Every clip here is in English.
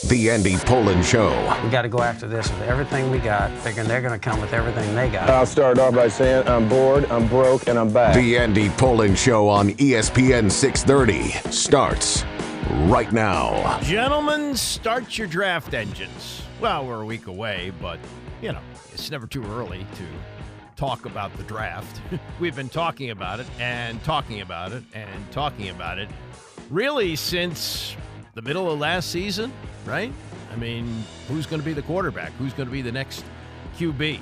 The Andy Pollin Show. We got to go after this with everything we got, figuring they're going to come with everything they got. I'll start off by saying I'm bored, I'm broke, and I'm back. The Andy Pollin Show on ESPN 630 starts right now. Gentlemen, start your draft engines. Well, we're a week away, but, you know, it's never too early to talk about the draft. We've been talking about it and talking about it and talking about it really since the middle of last season, right? I mean, who's going to be the quarterback? Who's going to be the next QB?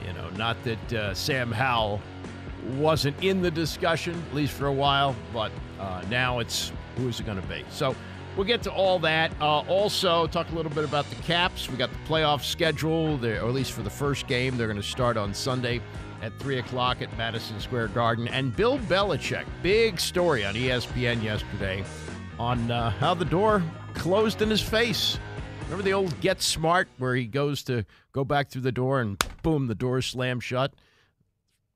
You know, not that Sam Howell wasn't in the discussion, at least for a while, but now it's who's it going to be. So we'll get to all that. Also, talk a little bit about the Caps. We got the playoff schedule, or at least for the first game. They're going to start on Sunday at 3 o'clock at Madison Square Garden. And Bill Belichick, big story on ESPN yesterday on how the door closed in his face. Remember the old Get Smart where he goes to go back through the door and boom, the door slammed shut?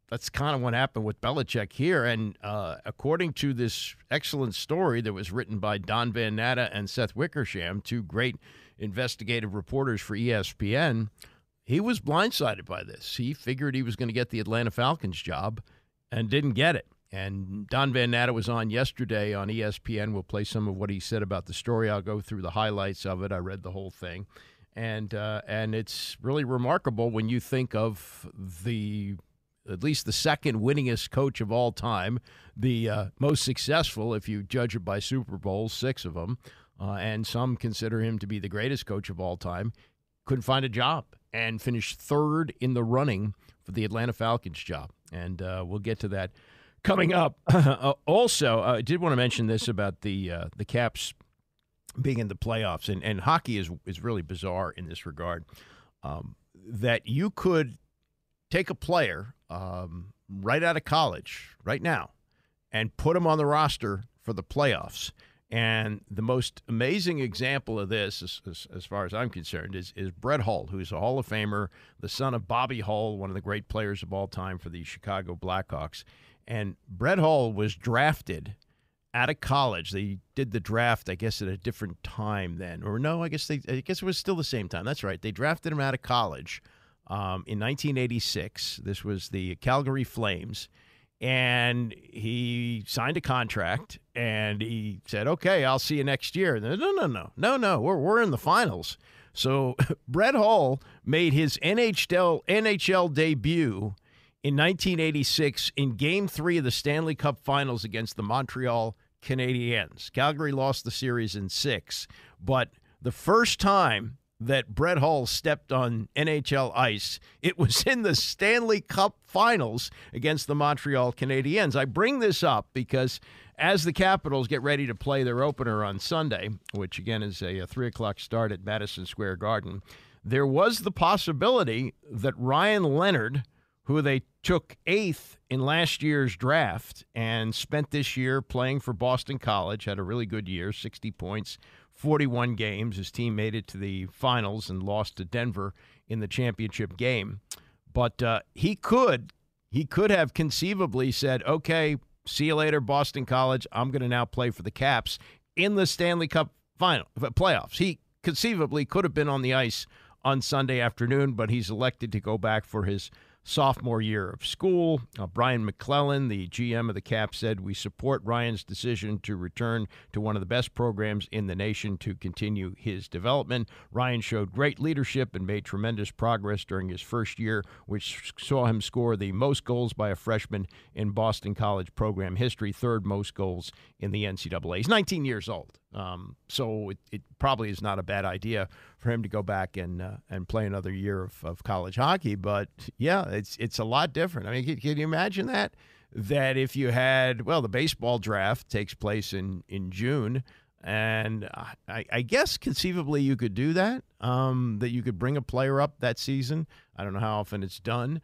That's kind of what happened with Belichick here. And according to this excellent story that was written by Don Van Natta and Seth Wickersham, two great investigative reporters for ESPN, he was blindsided by this. He figured he was going to get the Atlanta Falcons job and didn't get it. And Don Van Natta was on yesterday on ESPN. We'll play some of what he said about the story. I'll go through the highlights of it. I read the whole thing. And it's really remarkable when you think of at least the second winningest coach of all time, the most successful, if you judge it by Super Bowls, 6 of them, and some consider him to be the greatest coach of all time, couldn't find a job and finished third in the running for the Atlanta Falcons job. And we'll get to that coming up. Also, I did want to mention this about the Caps being in the playoffs, and hockey is really bizarre in this regard, that you could take a player right out of college right now and put him on the roster for the playoffs. And the most amazing example of this, as far as I'm concerned, is Brett Hull, who's a Hall of Famer, the son of Bobby Hull, one of the great players of all time for the Chicago Blackhawks. And Brett Hull was drafted out of college. They did the draft, I guess, at a different time then. Or no, I guess it was still the same time. That's right. They drafted him out of college in 1986. This was the Calgary Flames. And he signed a contract, and he said, okay, I'll see you next year. And then, no, we're in the finals. So Brett Hull made his NHL debut in 1986 in Game 3 of the Stanley Cup Finals against the Montreal Canadiens. Calgary lost the series in 6, but the first time that Brett Hull stepped on NHL ice, it was in the Stanley Cup Finals against the Montreal Canadiens. I bring this up because as the Capitals get ready to play their opener on Sunday, which again is a 3 o'clock start at Madison Square Garden, there was the possibility that Ryan Leonard, who they took 8th in last year's draft and spent this year playing for Boston College, had a really good year, 60 points, 41 games. His team made it to the finals and lost to Denver in the championship game. But he could have conceivably said, okay, see you later, Boston College. I'm going to now play for the Caps in the Stanley Cup playoffs. He conceivably could have been on the ice on Sunday afternoon, but he's elected to go back for his sophomore year of school. Brian McClellan, the GM of the Caps, said, we support Ryan's decision to return to one of the best programs in the nation to continue his development. Ryan showed great leadership and made tremendous progress during his first year, which saw him score the most goals by a freshman in Boston College program history, 3rd most goals in the NCAA. He's 19 years old, so it probably is not a bad idea for him to go back and play another year of college hockey. But, yeah, it's a lot different. I mean, can you imagine that? That if you had, well, the baseball draft takes place in June, and I guess conceivably you could do that, that you could bring a player up that season. I don't know how often it's done.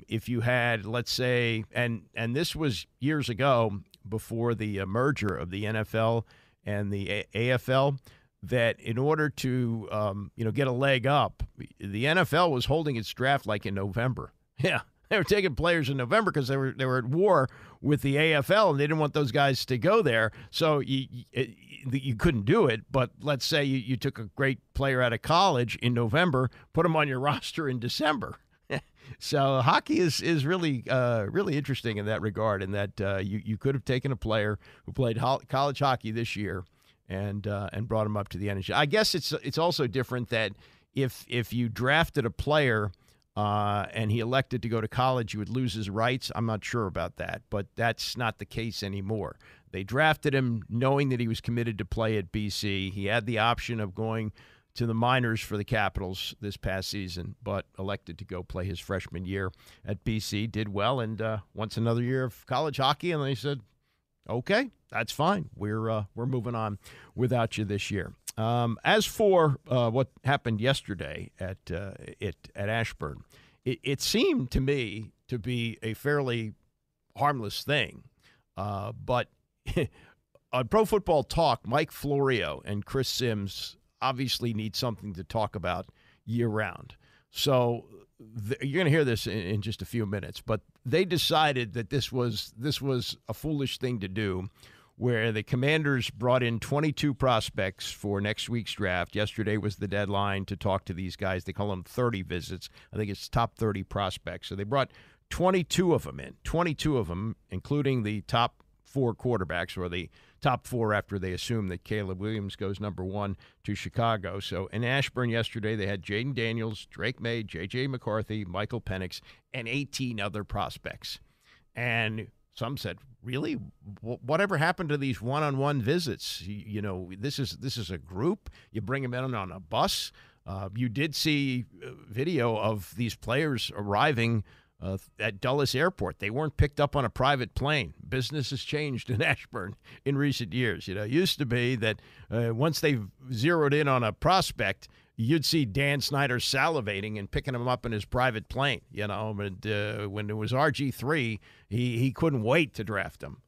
If you had, let's say, and this was years ago before the merger of the NFL and the AFL, that in order to, get a leg up, the NFL was holding its draft like in November. Yeah. They were taking players in November because they were at war with the AFL, and they didn't want those guys to go there. So you couldn't do it. But let's say you took a great player out of college in November, put him on your roster in December. So hockey is really really interesting in that regard, in that you could have taken a player who played college hockey this year and brought him up to the NHL. I guess it's also different that if you drafted a player and he elected to go to college, you would lose his rights. I'm not sure about that, but that's not the case anymore. They drafted him knowing that he was committed to play at BC. He had the option of going to the minors for the Capitals this past season, but elected to go play his freshman year at BC, did well, and wants another year of college hockey, and they said, okay, that's fine. We're moving on without you this year. As for what happened yesterday at Ashburn, it seemed to me to be a fairly harmless thing, but on Pro Football Talk, Mike Florio and Chris Sims obviously need something to talk about year-round. So you're going to hear this in just a few minutes, but they decided that this was a foolish thing to do, where the Commanders brought in 22 prospects for next week's draft. Yesterday was the deadline to talk to these guys. They call them 30 visits. I think it's top 30 prospects. So they brought 22 of them in, 22 of them, including the top 4 quarterbacks, or the top 4 after they assume that Caleb Williams goes number 1 to Chicago. So in Ashburn yesterday, they had Jayden Daniels, Drake May, J.J. McCarthy, Michael Penix, and 18 other prospects. And some said, really? Whatever happened to these one-on-one visits? You know, this is a group. You bring them in on a bus. You did see video of these players arriving at Dulles Airport. They weren't picked up on a private plane. Business has changed in Ashburn in recent years. You know, it used to be that once they zeroed in on a prospect, you'd see Dan Snyder salivating and picking him up in his private plane. You know, but when it was RG3, he couldn't wait to draft him.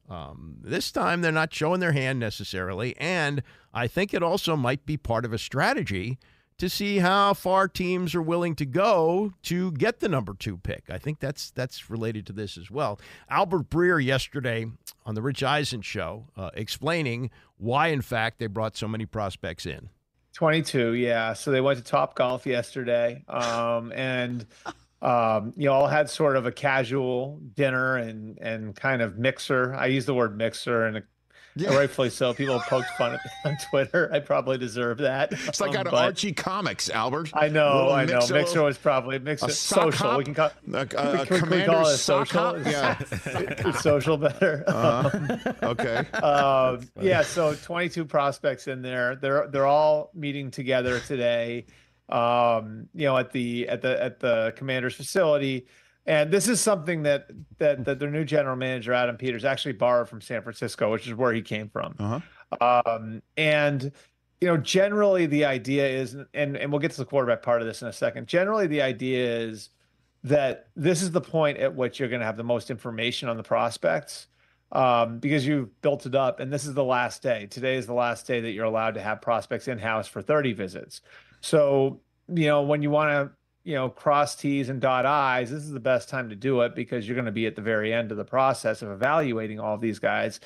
This time, they're not showing their hand necessarily, and I think it also might be part of a strategy to see how far teams are willing to go to get the number 2 pick. I think that's related to this as well. Albert Breer yesterday on the Rich Eisen show explaining why, in fact, they brought so many prospects in. 22, yeah. So they went to TopGolf yesterday, and all had sort of a casual dinner and kind of mixer. I use the word mixer, and rightfully so. People poked fun at me on Twitter. I probably deserve that. It's like out of Archie Comics, Albert. I know. Mixer was probably social. Hop? We can call we call it social. Yeah, it's social better. Okay. Yeah. So 22 prospects in there. They're all meeting together today. At the Commanders facility. And this is something that their new general manager, Adam Peters, actually borrowed from San Francisco, which is where he came from. Generally the idea is, and we'll get to the quarterback part of this in a second. Generally, the idea is that this is the point at which you're going to have the most information on the prospects, because you've built it up, and this is the last day. Today is the last day that you're allowed to have prospects in-house for 30 visits. So, when you want to, cross T's and dot I's, this is the best time to do it, because you're going to be at the very end of the process of evaluating all of these guys.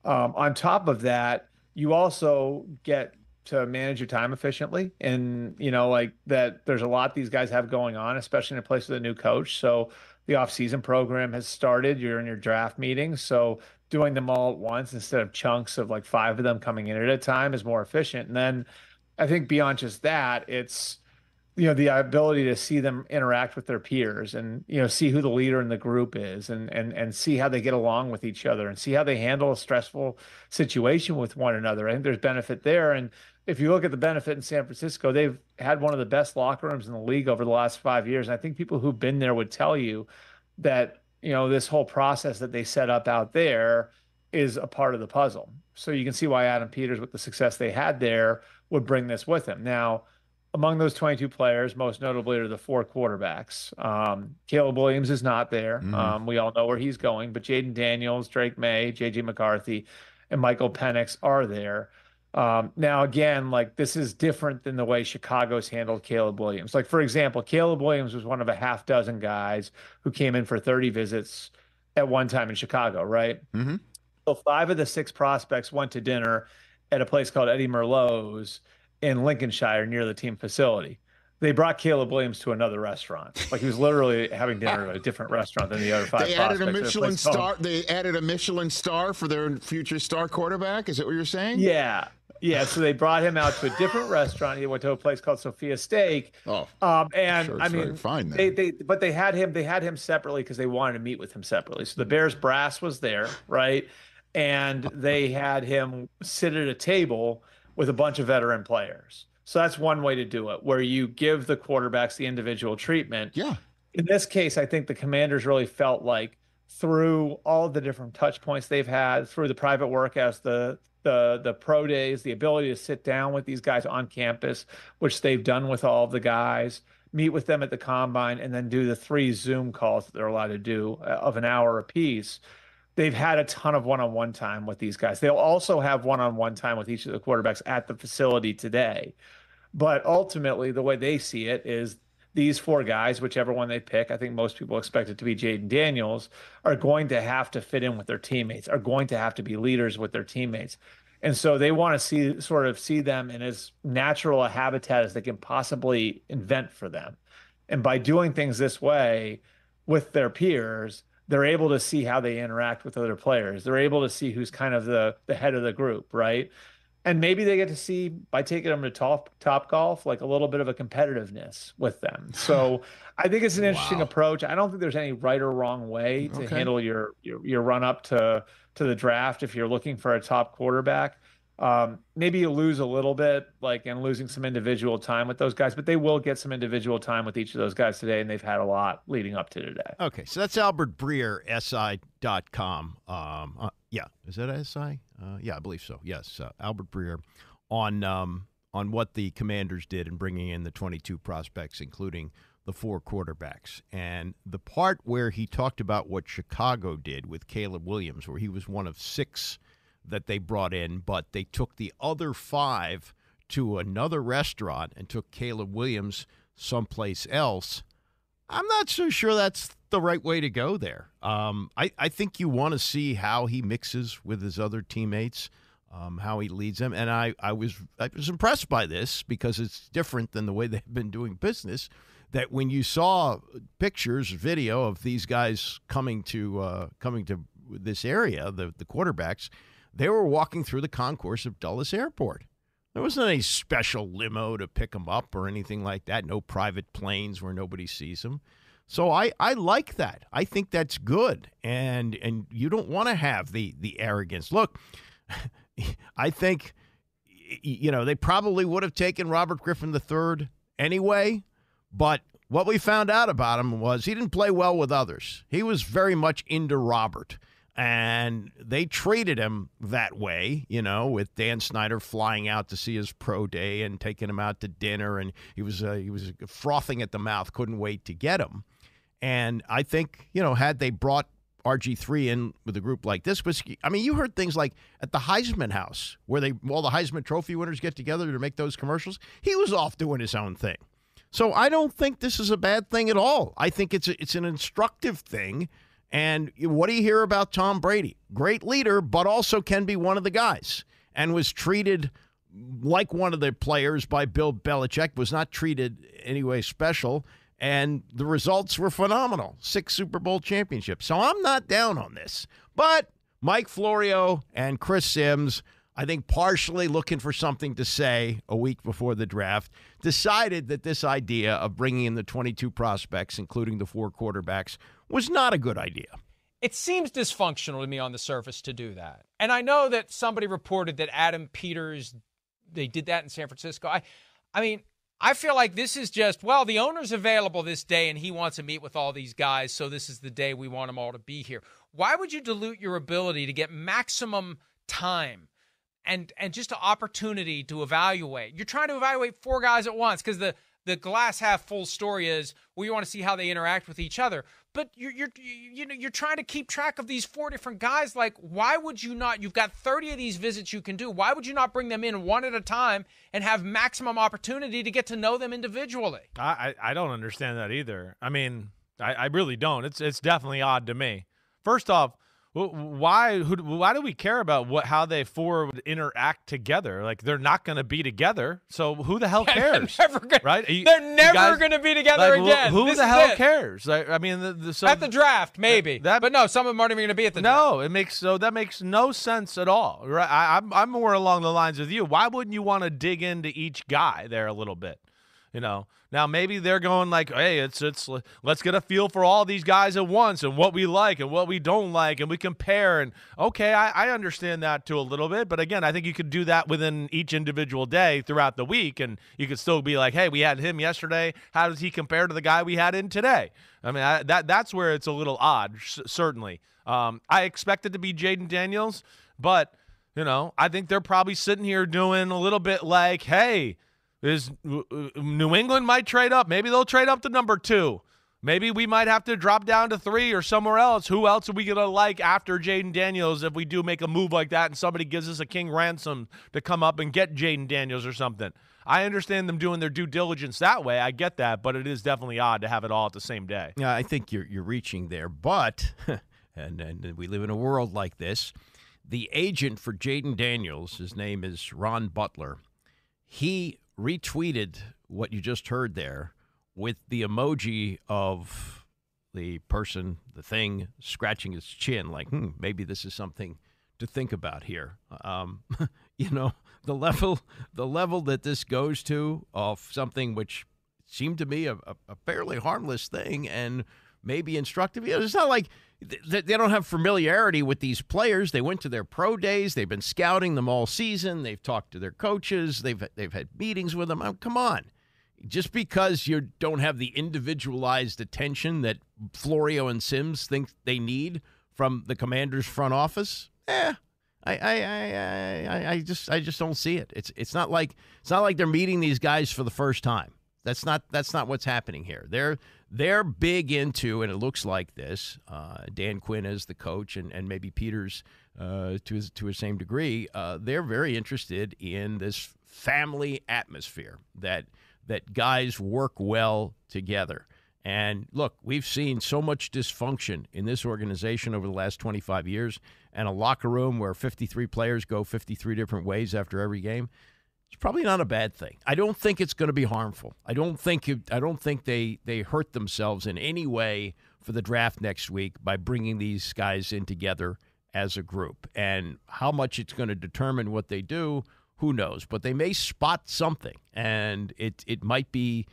On top of that, you also get to manage your time efficiently. And, that there's a lot these guys have going on, especially in a place with a new coach. So the off-season program has started. You're in your draft meetings. So doing them all at once instead of chunks of like 5 of them coming in at a time is more efficient. And then I think beyond just that, it's, the ability to see them interact with their peers and, see who the leader in the group is and see how they get along with each other and see how they handle a stressful situation with one another. I think there's benefit there. And if you look at the benefit in San Francisco, they've had one of the best locker rooms in the league over the last 5 years. And I think people who've been there would tell you that, this whole process that they set up out there is a part of the puzzle. So you can see why Adam Peters, with the success they had there, would bring this with him. Now, among those 22 players, most notably are the 4 quarterbacks. Caleb Williams is not there. We all know where he's going, but Jayden Daniels, Drake May, J.J. McCarthy, and Michael Penix are there. Now, again, like this is different than the way Chicago's handled Caleb Williams. Like, for example, Caleb Williams was one of a half dozen guys who came in for 30 visits at one time in Chicago, right? Mm-hmm. So 5 of the 6 prospects went to dinner at a place called Eddie Merlot's in Lincolnshire near the team facility. They brought Caleb Williams to another restaurant. Like he was literally having dinner at a different restaurant than the other 5 They prospects. added a Michelin star. They added a Michelin star for their future star quarterback. Is that what you're saying? Yeah. Yeah. So they brought him out to a different restaurant. He went to a place called Sophia Steak. Oh, and sure, I mean, very fine then. but they had him separately because they wanted to meet with him separately. So the Bears brass was there, right? And they had him sit at a table with a bunch of veteran players. So that's one way to do it, where you give the quarterbacks the individual treatment. Yeah. In this case, I think the Commanders really felt like through all of the different touch points they've had, through the private workouts, the pro days, the ability to sit down with these guys on campus, which they've done with all of the guys, meet with them at the combine, and then do the 3 Zoom calls that they're allowed to do of an hour apiece. They've had a ton of one-on-one time with these guys. They'll also have one-on-one time with each of the quarterbacks at the facility today. But ultimately, the way they see it is these 4 guys, whichever one they pick, I think most people expect it to be Jayden Daniels, are going to have to fit in with their teammates, are going to have to be leaders with their teammates. And so they want to see them in as natural a habitat as they can possibly invent for them. And by doing things this way with their peers, they're able to see how they interact with other players. They're able to see who's kind of the head of the group, right? And maybe they get to see, by taking them to TopGolf, like a little bit of a competitiveness with them. So I think it's an interesting approach. I don't think there's any right or wrong way to handle your run up to the draft if you're looking for a top quarterback. Maybe you lose a little bit, like in losing some individual time with those guys, but they will get some individual time with each of those guys today, and they've had a lot leading up to today. Okay, so that's Albert Breer, SI.com. Yeah, is that SI? Yeah, I believe so. Yes, Albert Breer on what the Commanders did in bringing in the 22 prospects, including the 4 quarterbacks. And the part where he talked about what Chicago did with Caleb Williams, where he was one of 6 that they brought in, but they took the other 5 to another restaurant and took Caleb Williams someplace else. I'm not so sure that's the right way to go there. I think you want to see how he mixes with his other teammates, how he leads them. And I was impressed by this because it's different than the way they've been doing business, that when you saw pictures, video of these guys coming to this area, the quarterbacks, they were walking through the concourse of Dulles Airport. There wasn't any special limo to pick them up or anything like that. No private planes where nobody sees them. So I like that. I think that's good. And you don't want to have the arrogance. Look, I think, they probably would have taken Robert Griffin III anyway. But what we found out about him was he didn't play well with others. He was very much into Robert. And they treated him that way, with Dan Snyder flying out to see his pro day and taking him out to dinner. And he was frothing at the mouth, couldn't wait to get him. And I think, had they brought RG3 in with a group like this, you heard things like at the Heisman House, where all the Heisman Trophy winners get together to make those commercials. He was off doing his own thing. So I don't think this is a bad thing at all. I think it's an instructive thing. And what do you hear about Tom Brady? Great leader, but also can be one of the guys, and was treated like one of the players by Bill Belichick, was not treated anyway special, and the results were phenomenal. 6 Super Bowl championships. So I'm not down on this. But Mike Florio and Chris Sims, I think partially looking for something to say a week before the draft, decided that this idea of bringing in the 22 prospects, including the 4 quarterbacks, was not a good idea. It seems dysfunctional to me on the surface to do that. And I know that somebody reported that Adam Peters, they did that in San Francisco. I feel like this is just, the owner's available this day and he wants to meet with all these guys, so this is the day we want them all to be here. Why would you dilute your ability to get maximum time and just an opportunity to evaluate? You're trying to evaluate 4 guys at once because the the glass half full story is, well, you want to see how they interact with each other. But you're trying to keep track of these 4 different guys. Like, why would you not? You've got 30 of these visits you can do. Why would you not bring them in one at a time and have maximum opportunity to get to know them individually? I don't understand that either. I mean, I really don't. It's definitely odd to me. First off, why do we care about how they 4 would interact together? Like, they're not going to be together, so who the hell cares? They're never going to be together again. Who the hell cares? I mean, at the draft, maybe. But no, some of them aren't even going to be at the draft. No, that makes no sense at all. Right? I'm more along the lines of you. Why wouldn't you want to dig into each guy there a little bit? Now maybe they're going like, hey, let's get a feel for all these guys at once and what we like and what we don't like, and we compare. And okay, I understand that too a little bit, but again, I think you could do that within each individual day throughout the week, and you could still be like, hey, we had him yesterday. How does he compare to the guy we had in today? I mean, that's where it's a little odd, certainly. I expect it to be Jayden Daniels, but I think they're probably sitting here doing a little bit like, hey, New England might trade up. Maybe they'll trade up to number 2. Maybe we might have to drop down to 3 or somewhere else. Who else are we going to like after Jayden Daniels if we do make a move like that and somebody gives us a king ransom to come up and get Jayden Daniels or something? I understand them doing their due diligence that way. I get that, but it is definitely odd to have it all at the same day. Yeah, I think you're reaching there, but and we live in a world like this. The agent for Jayden Daniels, his name is Ron Butler, he retweeted what you just heard there with the emoji of the person, the thing, scratching his chin like, maybe this is something to think about here. The level that this goes to of something which seemed to me a fairly harmless thing and maybe instructive. It's not like they don't have familiarity with these players. They went to their pro days. They've been scouting them all season. They've talked to their coaches. They've had meetings with them. Come on. Just because you don't have the individualized attention that Florio and Sims think they need from the Commanders' front office, I just don't see it. It's not like they're meeting these guys for the first time. That's not what's happening here. They're big into, and it looks like this, Dan Quinn as the coach and maybe Peters to a same degree, they're very interested in this family atmosphere that guys work well together. And look, we've seen so much dysfunction in this organization over the last 25 years, and a locker room where 53 players go 53 different ways after every game. It's probably not a bad thing. I don't think it's going to be harmful. I don't think they hurt themselves in any way for the draft next week by bringing these guys in together as a group. And how much it's going to determine what they do, who knows? But they may spot something, and it might be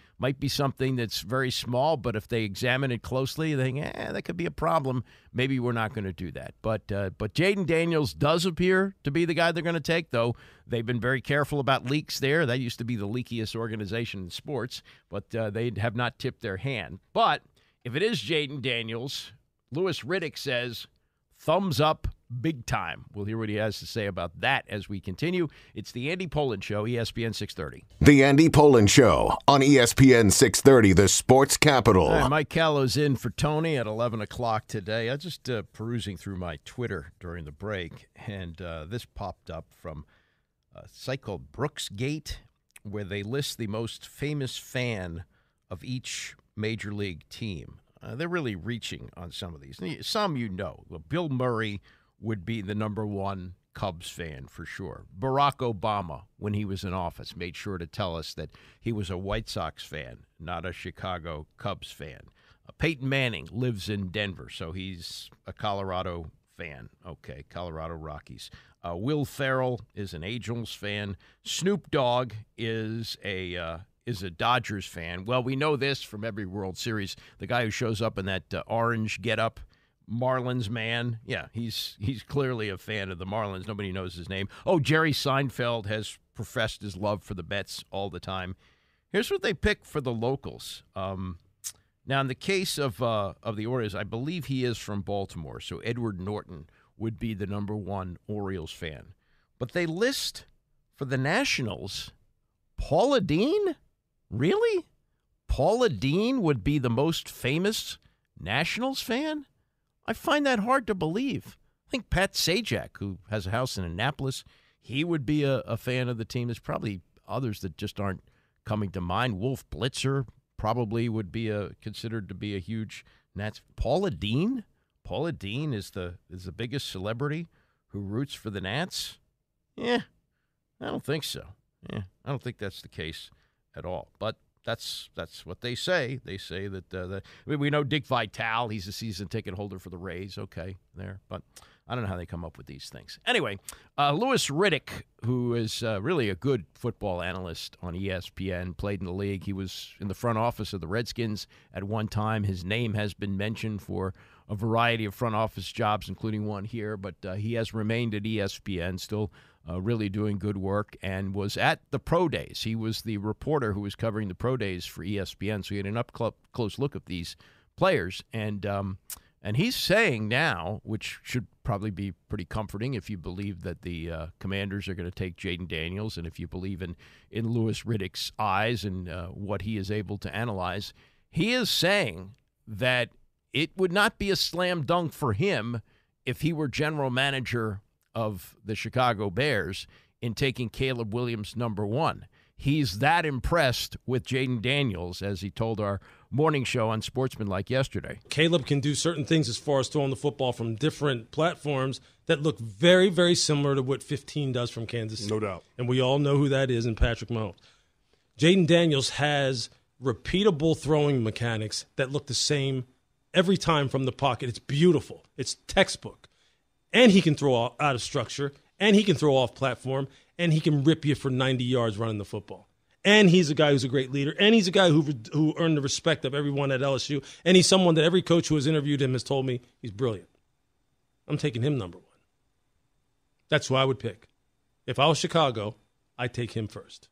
something that's very small. But if they examine it closely, they think, that could be a problem. Maybe we're not going to do that. But Jayden Daniels does appear to be the guy they're going to take, though. They've been very careful about leaks there. That used to be the leakiest organization in sports, but they have not tipped their hand. But if it is Jayden Daniels, Louis Riddick says, thumbs up, big time. We'll hear what he has to say about that as we continue. It's the Andy Pollin Show, ESPN 630. The Andy Pollin Show on ESPN 630, the sports capital. All right, Mike Callow's in for Tony at 11 o'clock today. I was just perusing through my Twitter during the break, and this popped up from a site called Brooksgate, where they list the most famous fan of each major league team. They're really reaching on some of these. Some Bill Murray would be the number one Cubs fan for sure. Barack Obama, when he was in office, made sure to tell us that he was a White Sox fan, not a Chicago Cubs fan. Peyton Manning lives in Denver, so he's a Colorado fan. Okay, Colorado Rockies. Will Ferrell is an Angels fan. Snoop Dogg is a Dodgers fan. Well, we know this from every World Series. The guy who shows up in that orange getup, Marlins man. Yeah, he's clearly a fan of the Marlins. Nobody knows his name. Oh, Jerry Seinfeld has professed his love for the Mets all the time. Here's what they pick for the locals. Now, in the case of the Orioles, I believe he is from Baltimore, so Edward Norton would be the number one Orioles fan. But they list for the Nationals Paula Deen? Really? Paula Deen would be the most famous Nationals fan? I find that hard to believe. I think Pat Sajak, who has a house in Annapolis, he would be a fan of the team. There's probably others that just aren't coming to mind. Wolf Blitzer probably would be considered to be a huge Nats. Paula Deen? Paula Deen is the biggest celebrity who roots for the Nats? Yeah, I don't think so. Yeah, I don't think that's the case at all. But that's what they say. They say that we know Dick Vitale. He's a season ticket holder for the Rays. Okay, there. But I don't know how they come up with these things. Anyway, Louis Riddick, who is really a good football analyst on ESPN, played in the league. He was in the front office of the Redskins at one time. His name has been mentioned for a variety of front office jobs, including one here. But he has remained at ESPN, still really doing good work, and was at the Pro Days. He was the reporter who was covering the Pro Days for ESPN, so he had an up-close look at these players. And he's saying now, which should probably be pretty comforting if you believe that the Commanders are going to take Jayden Daniels, and if you believe in Louis Riddick's eyes and what he is able to analyze, he is saying that it would not be a slam dunk for him if he were general manager of the Chicago Bears in taking Caleb Williams #1. He's that impressed with Jayden Daniels, as he told our morning show on Sportsmanlike yesterday. Caleb can do certain things as far as throwing the football from different platforms that look very, very similar to what 15 does from Kansas City. No doubt. And we all know who that is in Patrick Mahomes. Jayden Daniels has repeatable throwing mechanics that look the same every time from the pocket. It's beautiful. It's textbook. And he can throw out of structure, and he can throw off platform, and he can rip you for 90 yards running the football. And he's a guy who's a great leader, and he's a guy who earned the respect of everyone at LSU, and he's someone that every coach who has interviewed him has told me he's brilliant. I'm taking him #1. That's who I would pick. If I was Chicago, I'd take him first.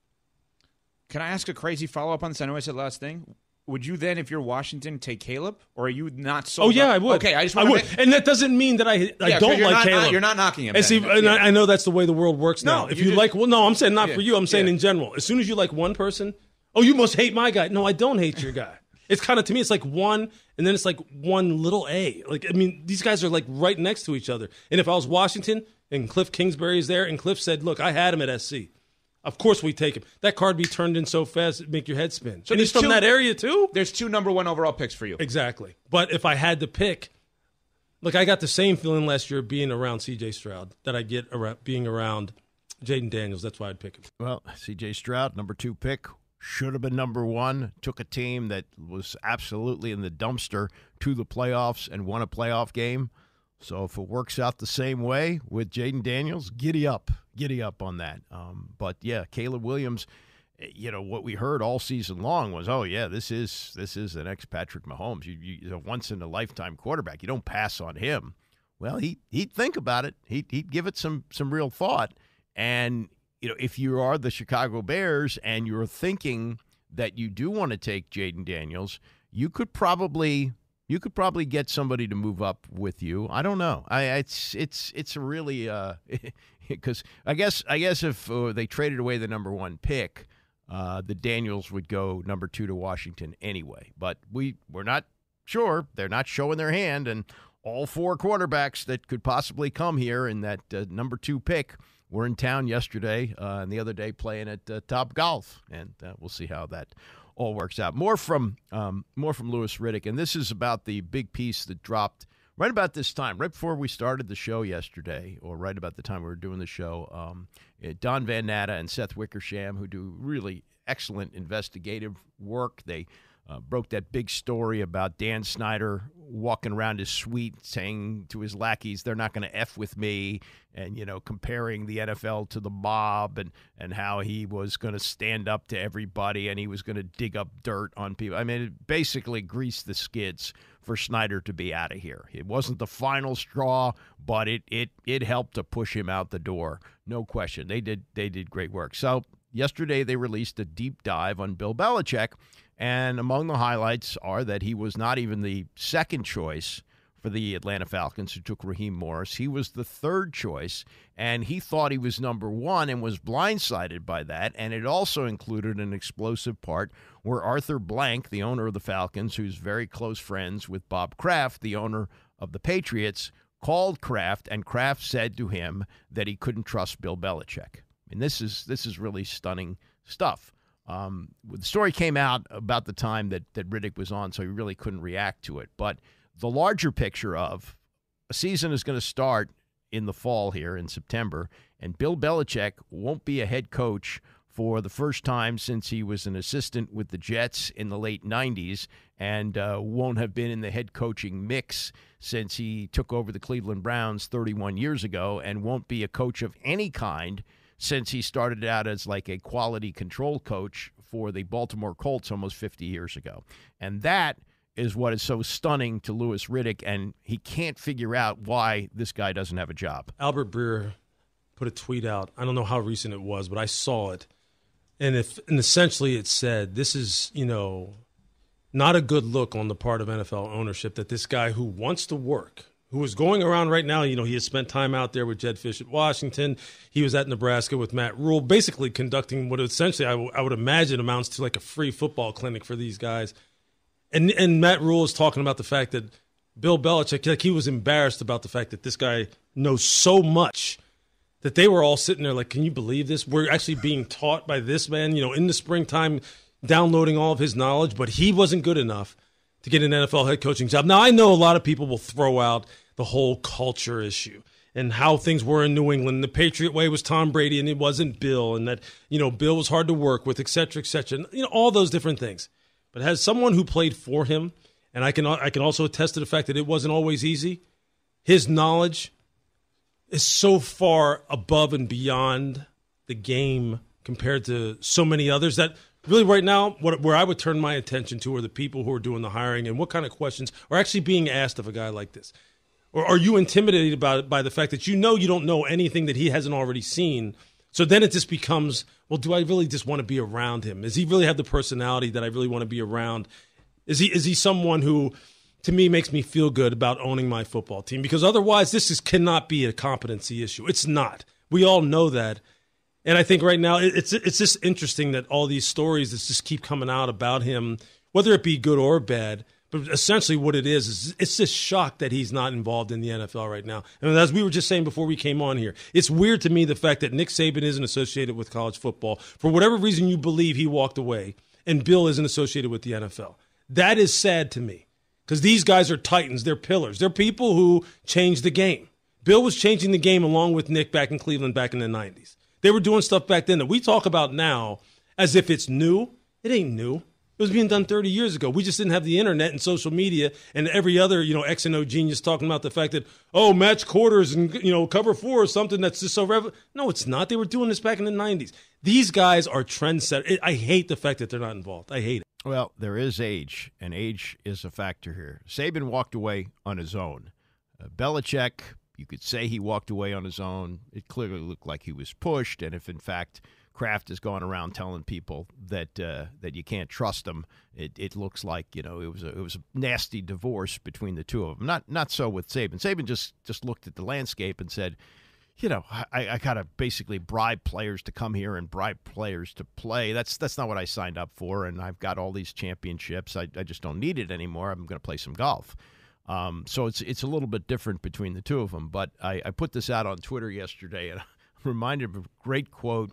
Can I ask a crazy follow-up on this? I know I said last thing. Would you then, if you're Washington, take Caleb? Or are you not so? Oh, yeah, I would. Okay, I just want to to. And that doesn't mean that I don't like Caleb. You're not knocking him. And see, and I know that's the way the world works now. If you just, like, well, no, I'm saying not for you. I'm saying in general. As soon as you like one person, oh, you must hate my guy. No, I don't hate your guy. It's kind of, to me, it's like one, and then it's like one little A. Like, I mean, these guys are like right next to each other. And if I was Washington and Cliff Kingsbury is there, and Cliff said, look, I had him at SC. Of course we take him. That card be turned in so fast it'd make your head spin. So and he's from that area too? There's 2 #1 overall picks for you. Exactly. But if I had to pick, look, I got the same feeling last year being around C.J. Stroud that I get being around Jayden Daniels. That's why I'd pick him. Well, C.J. Stroud, #2 pick, should have been #1, took a team that was absolutely in the dumpster to the playoffs and won a playoff game. So if it works out the same way with Jayden Daniels, giddy up on that. But yeah, Caleb Williams, what we heard all season long was, oh yeah, this is the next Patrick Mahomes. You a once in a lifetime quarterback. You don't pass on him. Well, he'd think about it. He'd give it some real thought. And if you are the Chicago Bears and you're thinking that you do want to take Jayden Daniels, you could probably get somebody to move up with you. I don't know. It's a really because I guess if they traded away the #1 pick, the Daniels would go #2 to Washington anyway. But we're not sure. They're not showing their hand, and all 4 quarterbacks that could possibly come here in that #2 pick were in town yesterday and the other day playing at TopGolf, and we'll see how that all works out. More from Louis Riddick, and this is about the big piece that dropped right about this time, right before we started the show yesterday, or right about the time we were doing the show. Don Van Natta and Seth Wickersham, who do really excellent investigative work, they broke that big story about Dan Snyder walking around his suite saying to his lackeys, they're not going to F with me, and, comparing the NFL to the mob and how he was going to stand up to everybody and he was going to dig up dirt on people. I mean, it basically greased the skids for Snyder to be out of here. It wasn't the final straw, but it helped to push him out the door. No question. They did great work. So yesterday they released a deep dive on Bill Belichick, and among the highlights are that he was not even the second choice for the Atlanta Falcons, who took Raheem Morris. He was the third choice, and he thought he was number one and was blindsided by that. And it also included an explosive part where Arthur Blank, the owner of the Falcons, who's very close friends with Bob Kraft, the owner of the Patriots, called Kraft, and Kraft said to him that he couldn't trust Bill Belichick. And this is really stunning stuff. The story came out about the time that Riddick was on, so he really couldn't react to it. But the larger picture of a season is going to start in the fall here in September, and Bill Belichick won't be a head coach for the first time since he was an assistant with the Jets in the late 90s, and won't have been in the head coaching mix since he took over the Cleveland Browns 31 years ago, and won't be a coach of any kind since he started out as like a quality control coach for the Baltimore Colts almost 50 years ago. And that is what is so stunning to Louis Riddick, and he can't figure out why this guy doesn't have a job. Albert Breer put a tweet out. I don't know how recent it was, but I saw it. And essentially it said, this is, not a good look on the part of NFL ownership that this guy who wants to work, who is going around right now, he has spent time out there with Jed Fish at Washington. He was at Nebraska with Matt Rule, basically conducting what essentially I would imagine amounts to like a free football clinic for these guys. And Matt Rule is talking about the fact that Bill Belichick, like he was embarrassed about the fact that this guy knows so much that they were all sitting there like, can you believe this? We're actually being taught by this man, in the springtime, downloading all of his knowledge, but he wasn't good enough to get an NFL head coaching job. Now, I know a lot of people will throw out the whole culture issue and how things were in New England. The Patriot way was Tom Brady and it wasn't Bill, and that, Bill was hard to work with, et cetera, all those different things. But as someone who played for him, and I can also attest to the fact that it wasn't always easy, his knowledge is so far above and beyond the game compared to so many others that really right now where I would turn my attention to are the people who are doing the hiring and what kind of questions are actually being asked of a guy like this. Or are you intimidated by the fact that you don't know anything that he hasn't already seen? So then it just becomes, well, do I really just want to be around him? Does he really have the personality that I really want to be around? Is he someone who, to me, makes me feel good about owning my football team? Because otherwise, cannot be a competency issue. It's not. We all know that. And I think right now it's just interesting that all these stories that just keep coming out about him, whether it be good or bad. But essentially what it is it's just shock that he's not involved in the NFL right now. And as we were just saying before we came on here, it's weird to me the fact that Nick Saban isn't associated with college football. For whatever reason you believe he walked away, and Bill isn't associated with the NFL. That is sad to me because these guys are titans. They're pillars. They're people who changed the game. Bill was changing the game along with Nick back in Cleveland back in the 90s. They were doing stuff back then that we talk about now as if it's new. It ain't new. It was being done 30 years ago. We just didn't have the internet and social media and every other, X and O genius talking about the fact that, match quarters and, cover four or something that's just so No, it's not. They were doing this back in the 90s. These guys are trendsetters. I hate the fact that they're not involved. I hate it. Well, there is age, and age is a factor here. Saban walked away on his own. Belichick, you could say he walked away on his own. It clearly looked like he was pushed, and if, in fact, Kraft has gone around telling people that you can't trust them, it looks like it was a nasty divorce between the two of them. Not so with Saban. Saban just looked at the landscape and said, I gotta basically bribe players to come here and bribe players to play. That's not what I signed up for, and I've got all these championships. I just don't need it anymore. I'm going to play some golf. So it's a little bit different between the two of them. But I put this out on Twitter yesterday, and I'm reminded of a great quote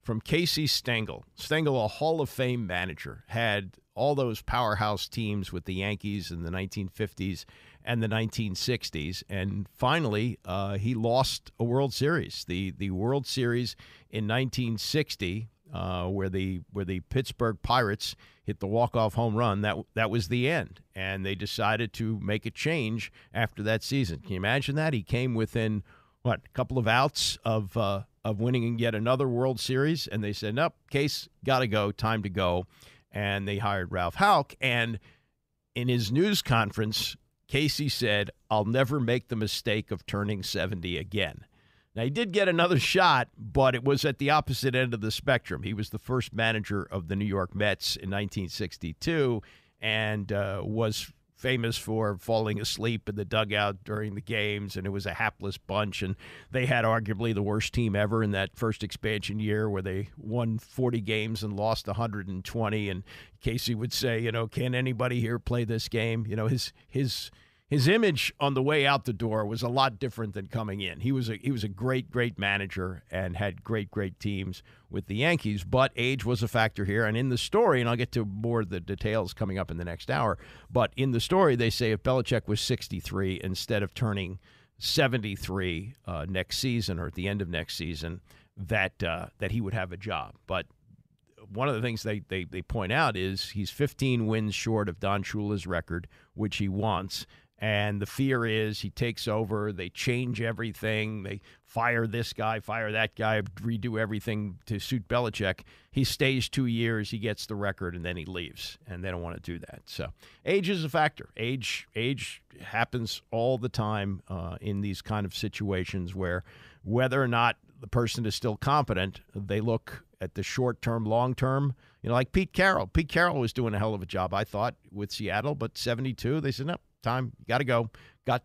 from Casey Stengel. Stengel, a Hall of Fame manager, had all those powerhouse teams with the Yankees in the 1950s and the 1960s. And finally, he lost a World Series. The World Series in 1960, where the Pittsburgh Pirates hit the walk-off home run, that was the end. And they decided to make a change after that season. Can you imagine that? He came within, a couple of outs of winning yet another World Series, and they said, nope, Case, got to go, time to go. And they hired Ralph Houck. And in his news conference, Casey said, I'll never make the mistake of turning 70 again. Now, he did get another shot, but it was at the opposite end of the spectrum. He was the first manager of the New York Mets in 1962 and was famous for falling asleep in the dugout during the games, and it was a hapless bunch, and they had arguably the worst team ever in that first expansion year where they won 40 games and lost 120. And Casey would say, can anybody here play this game? His image on the way out the door was a lot different than coming in. He was a great manager and had great teams with the Yankees, but age was a factor here. And in the story, and I'll get to more of the details coming up in the next hour, but in the story they say if Belichick was 63 instead of turning 73 next season or at the end of next season, that he would have a job. But one of the things they point out is he's 15 wins short of Don Shula's record, which he wants. And the fear is he takes over, they change everything, they fire this guy, fire that guy, redo everything to suit Belichick. He stays 2 years, he gets the record, and then he leaves. And they don't want to do that. So age is a factor. Age happens all the time in these kind of situations where whether or not the person is still competent, they look at the short term, long term. Like Pete Carroll. Pete Carroll was doing a hell of a job, I thought, with Seattle, but 72, they said, no. Time, got to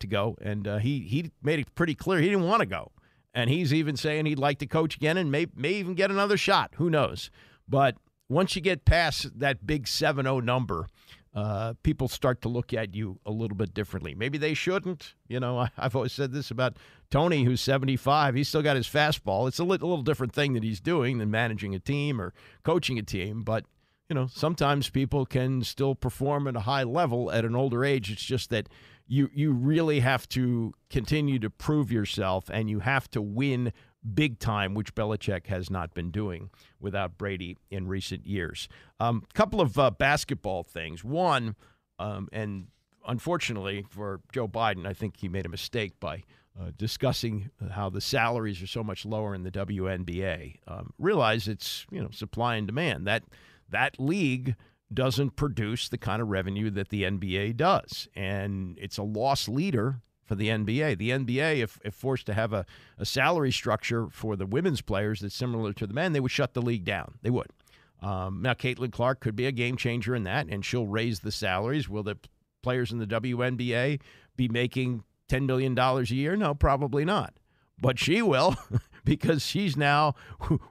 go. And he made it pretty clear he didn't want to go. And he's even saying he'd like to coach again and may even get another shot. Who knows? But once you get past that big 7-0 number, people start to look at you a little bit differently. Maybe they shouldn't. I've always said this about Tony, who's 75. He's still got his fastball. It's a little different thing that he's doing than managing a team or coaching a team. But sometimes people can still perform at a high level at an older age. It's just that you really have to continue to prove yourself, and you have to win big time, which Belichick has not been doing without Brady in recent years. Couple of basketball things. One, and unfortunately for Joe Biden, I think he made a mistake by discussing how the salaries are so much lower in the WNBA. Realize it's supply and demand. That league doesn't produce the kind of revenue that the NBA does, and it's a loss leader for the NBA. The NBA, if forced to have a salary structure for the women's players that's similar to the men, they would shut the league down. They would. Now, Caitlin Clark could be a game changer in that, and she'll raise the salaries. Will the players in the WNBA be making $10 million a year? No, probably not. But she will, because she's now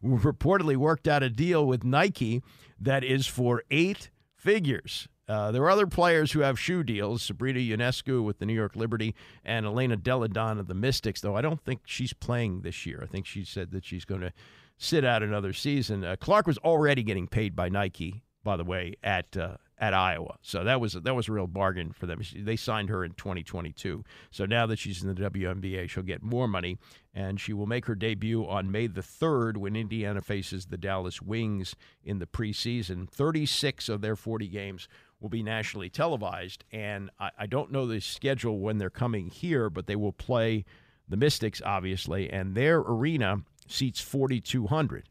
reportedly worked out a deal with Nike that is for 8 figures. There are other players who have shoe deals, Sabrina Ionescu with the New York Liberty and Elena Deladon of the Mystics, though I don't think she's playing this year. I think she said that she's going to sit out another season. Clark was already getting paid by Nike, by the way, at Iowa. So that was a real bargain for them. They signed her in 2022. So now that she's in the WNBA, she'll get more money, and she will make her debut on May the 3rd when Indiana faces the Dallas Wings in the preseason. 36 of their 40 games will be nationally televised, and I don't know the schedule when they're coming here, but they will play the Mystics, obviously, and their arena seats 4,200.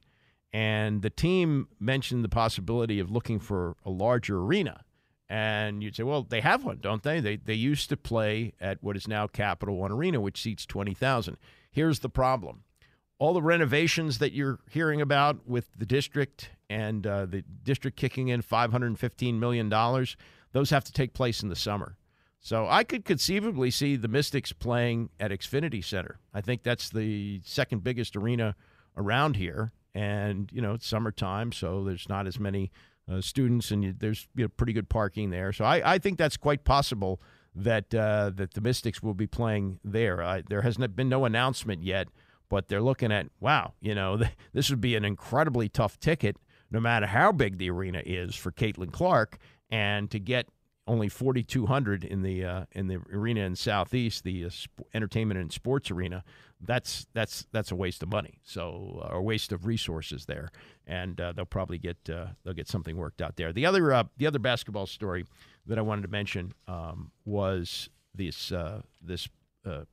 And the team mentioned the possibility of looking for a larger arena. And you'd say, well, they have one, don't they? They used to play at what is now Capital One Arena, which seats 20,000. Here's the problem. All the renovations that you're hearing about with the district and the district kicking in $515 million, those have to take place in the summer. So I could conceivably see the Mystics playing at Xfinity Center. I think that's the second biggest arena around here. And, it's summertime, so there's not as many students, and there's pretty good parking there. So I think that's quite possible that the Mystics will be playing there. There has been no announcement yet, but they're looking at, wow, this would be an incredibly tough ticket, no matter how big the arena is for Caitlin Clark, and to get only 4,200 in the arena in Southeast, the entertainment and sports arena. That's a waste of money, so a waste of resources there, and they'll probably get something worked out there. The other basketball story that I wanted to mention was this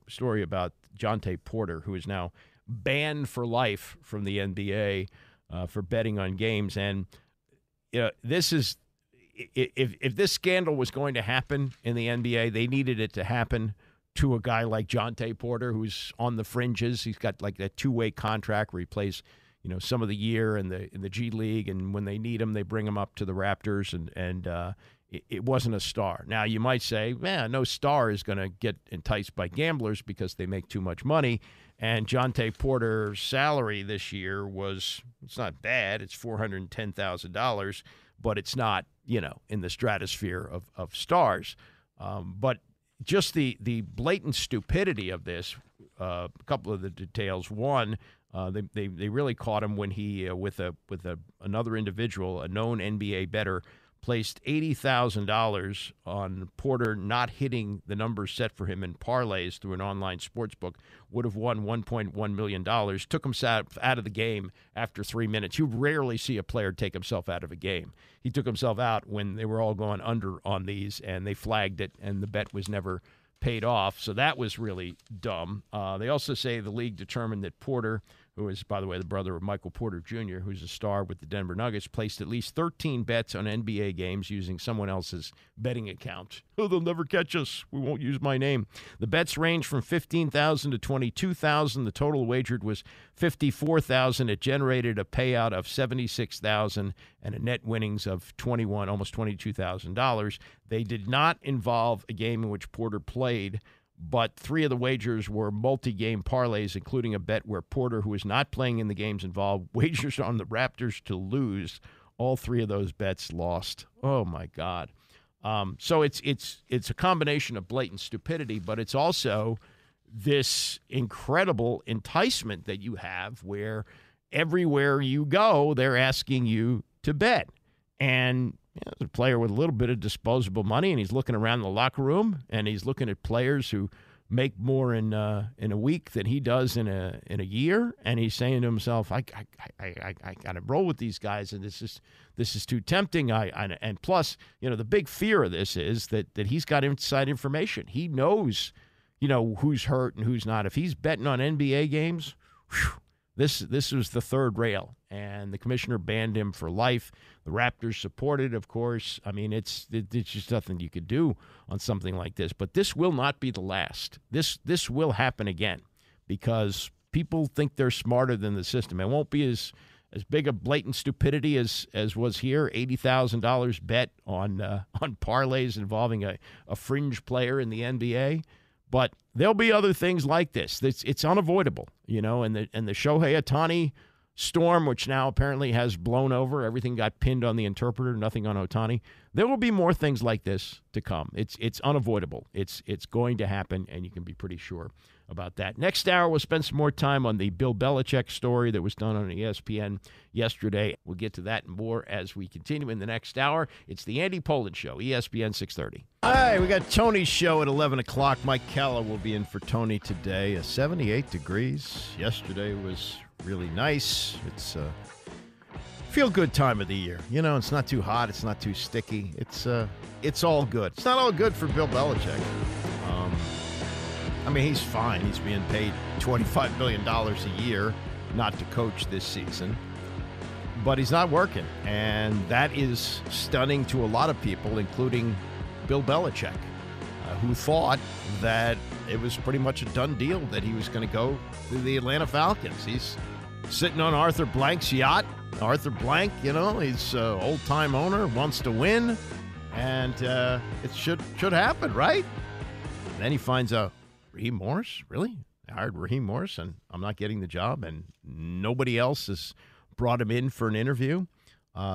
story about Jonte Porter, who is now banned for life from the NBA for betting on games, and this is. If this scandal was going to happen in the NBA, they needed it to happen to a guy like Jonte Porter, who's on the fringes. He's got like that 2-way contract where he plays, some of the year in the G League, and when they need him, they bring him up to the Raptors, it wasn't a star. Now, you might say, man, no star is going to get enticed by gamblers because they make too much money. And Jonte Porter's salary this year it's not bad. It's $410,000, but it's not, in the stratosphere of stars. But just the blatant stupidity of this, a couple of the details. One, they really caught him when he, with another individual, a known NBA bettor, placed $80,000 on Porter not hitting the numbers set for him in parlays through an online sports book. Would have won $1.1 million. Took himself out of the game after 3 minutes. You rarely see a player take himself out of a game. He took himself out when they were all going under on these, and they flagged it, and the bet was never paid off. So that was really dumb. They also say the league determined that Porter, who is, by the way, the brother of Michael Porter Jr., who's a star with the Denver Nuggets, placed at least 13 bets on NBA games using someone else's betting account. Oh, they'll never catch us. We won't use my name. The bets range from $15,000 to $22,000. The total wagered was $54,000. It generated a payout of $76,000 and a net winnings of almost $22,000. They did not involve a game in which Porter played, but 3 of the wagers were multi-game parlays, including a bet where Porter, who is not playing in the games involved, wagers on the Raptors to lose. All 3 of those bets lost. Oh, my God. So it's a combination of blatant stupidity, but it's also this incredible enticement that you have where everywhere you go, they're asking you to bet. And a player with a little bit of disposable money, and he's looking around the locker room, and he's looking at players who make more in a week than he does in a year, and he's saying to himself, I got to roll with these guys, and this is too tempting. And plus, the big fear of this is that he's got inside information. He knows, who's hurt and who's not. If he's betting on NBA games, this was the third rail, and the commissioner banned him for life. The Raptors supported, of course. I mean, it's just nothing you could do on something like this. But this will not be the last. This will happen again because people think they're smarter than the system. It won't be as big a blatant stupidity as was here. $80,000 bet on parlays involving a fringe player in the NBA. But there'll be other things like this. It's unavoidable, and the Shohei Ohtani storm, which now apparently has blown over. Everything got pinned on the interpreter, nothing on Ohtani. There will be more things like this to come. It's unavoidable. It's going to happen, and you can be pretty sure about that. Next hour, we'll spend some more time on the Bill Belichick story that was done on ESPN yesterday. We'll get to that and more as we continue in the next hour. It's the Andy Pollin Show, ESPN 630. All right, we got Tony's show at 11 o'clock. Mike Calla will be in for Tony today. 78 degrees. Yesterday was really nice. It's a feel-good time of the year. It's not too hot. It's not too sticky. It's all good. It's not all good for Bill Belichick. He's fine. He's being paid $25 million a year not to coach this season. But he's not working. And that is stunning to a lot of people, including Bill Belichick, who thought that it was pretty much a done deal that he was going to go to the Atlanta Falcons. He's sitting on Arthur Blank's yacht. Arthur Blank, he's an old-time owner, wants to win, and it should happen, right? And then he finds out, Raheem Morris? Really? I hired Raheem Morris, and I'm not getting the job, and nobody else has brought him in for an interview.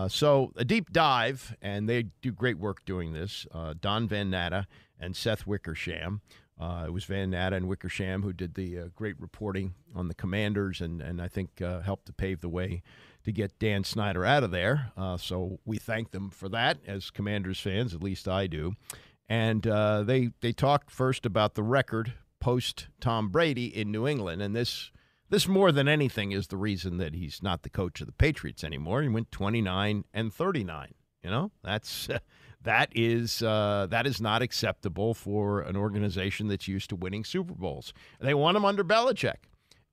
So a deep dive, and they do great work doing this. Don Van Natta and Seth Wickersham. It was Van Natta and Wickersham who did the great reporting on the Commanders and I think helped to pave the way to get Dan Snyder out of there. So we thank them for that as Commanders fans, at least I do. And they talked first about the record post Tom Brady in New England, and this more than anything is the reason that he's not the coach of the Patriots anymore. He went 29-39. That is not acceptable for an organization that's used to winning Super Bowls. They want him under Belichick,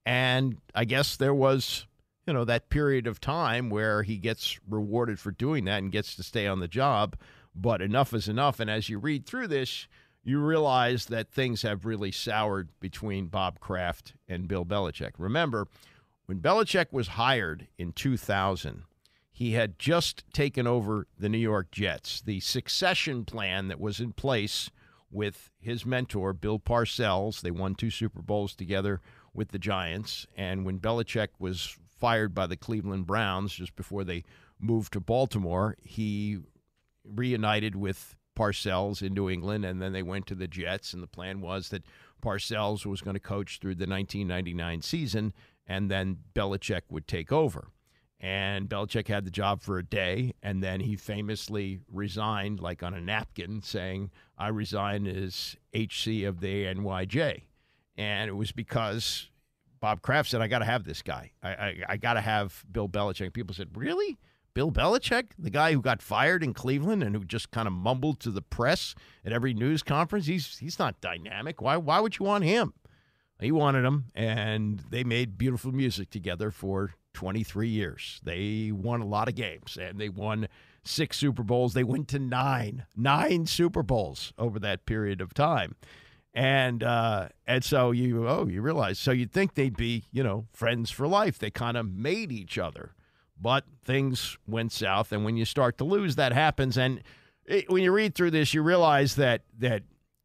and I guess there was that period of time where he gets rewarded for doing that and gets to stay on the job. But enough is enough, and as you read through this, you realize that things have really soured between Bob Kraft and Bill Belichick. Remember, when Belichick was hired in 2000, He had just taken over the New York Jets. The succession plan that was in place with his mentor, Bill Parcells, they won 2 Super Bowls together with the Giants. And when Belichick was fired by the Cleveland Browns just before they moved to Baltimore, he reunited with Parcells in New England, and then they went to the Jets. And the plan was that Parcells was going to coach through the 1999 season, and then Belichick would take over. And Belichick had the job for a day, and then he famously resigned, like on a napkin, saying, I resign as HC of the NYJ. And it was because Bob Kraft said, I got to have this guy. I got to have Bill Belichick. People said, really? Bill Belichick? The guy who got fired in Cleveland and who just kind of mumbled to the press at every news conference? He's not dynamic. Why would you want him? He wanted him, and they made beautiful music together for 23 years. They won a lot of games, and they won 6 Super Bowls. They went to 9 Super Bowls over that period of time. And so you realize, so you'd think they'd be, friends for life. They kind of made each other, but things went south. And when you start to lose, that happens. And when you read through this, you realize that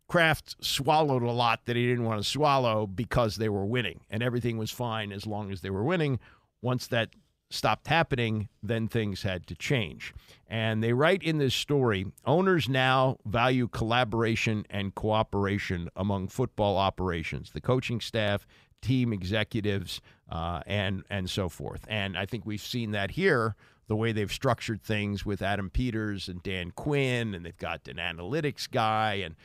Kraft swallowed a lot that he didn't want to swallow because they were winning, and everything was fine as long as they were winning. Once that stopped happening, then things had to change. And they write in this story, owners now value collaboration and cooperation among football operations, the coaching staff, team executives, and so forth. And I think we've seen that here, the way they've structured things with Adam Peters and Dan Quinn, and they've got an analytics guy, and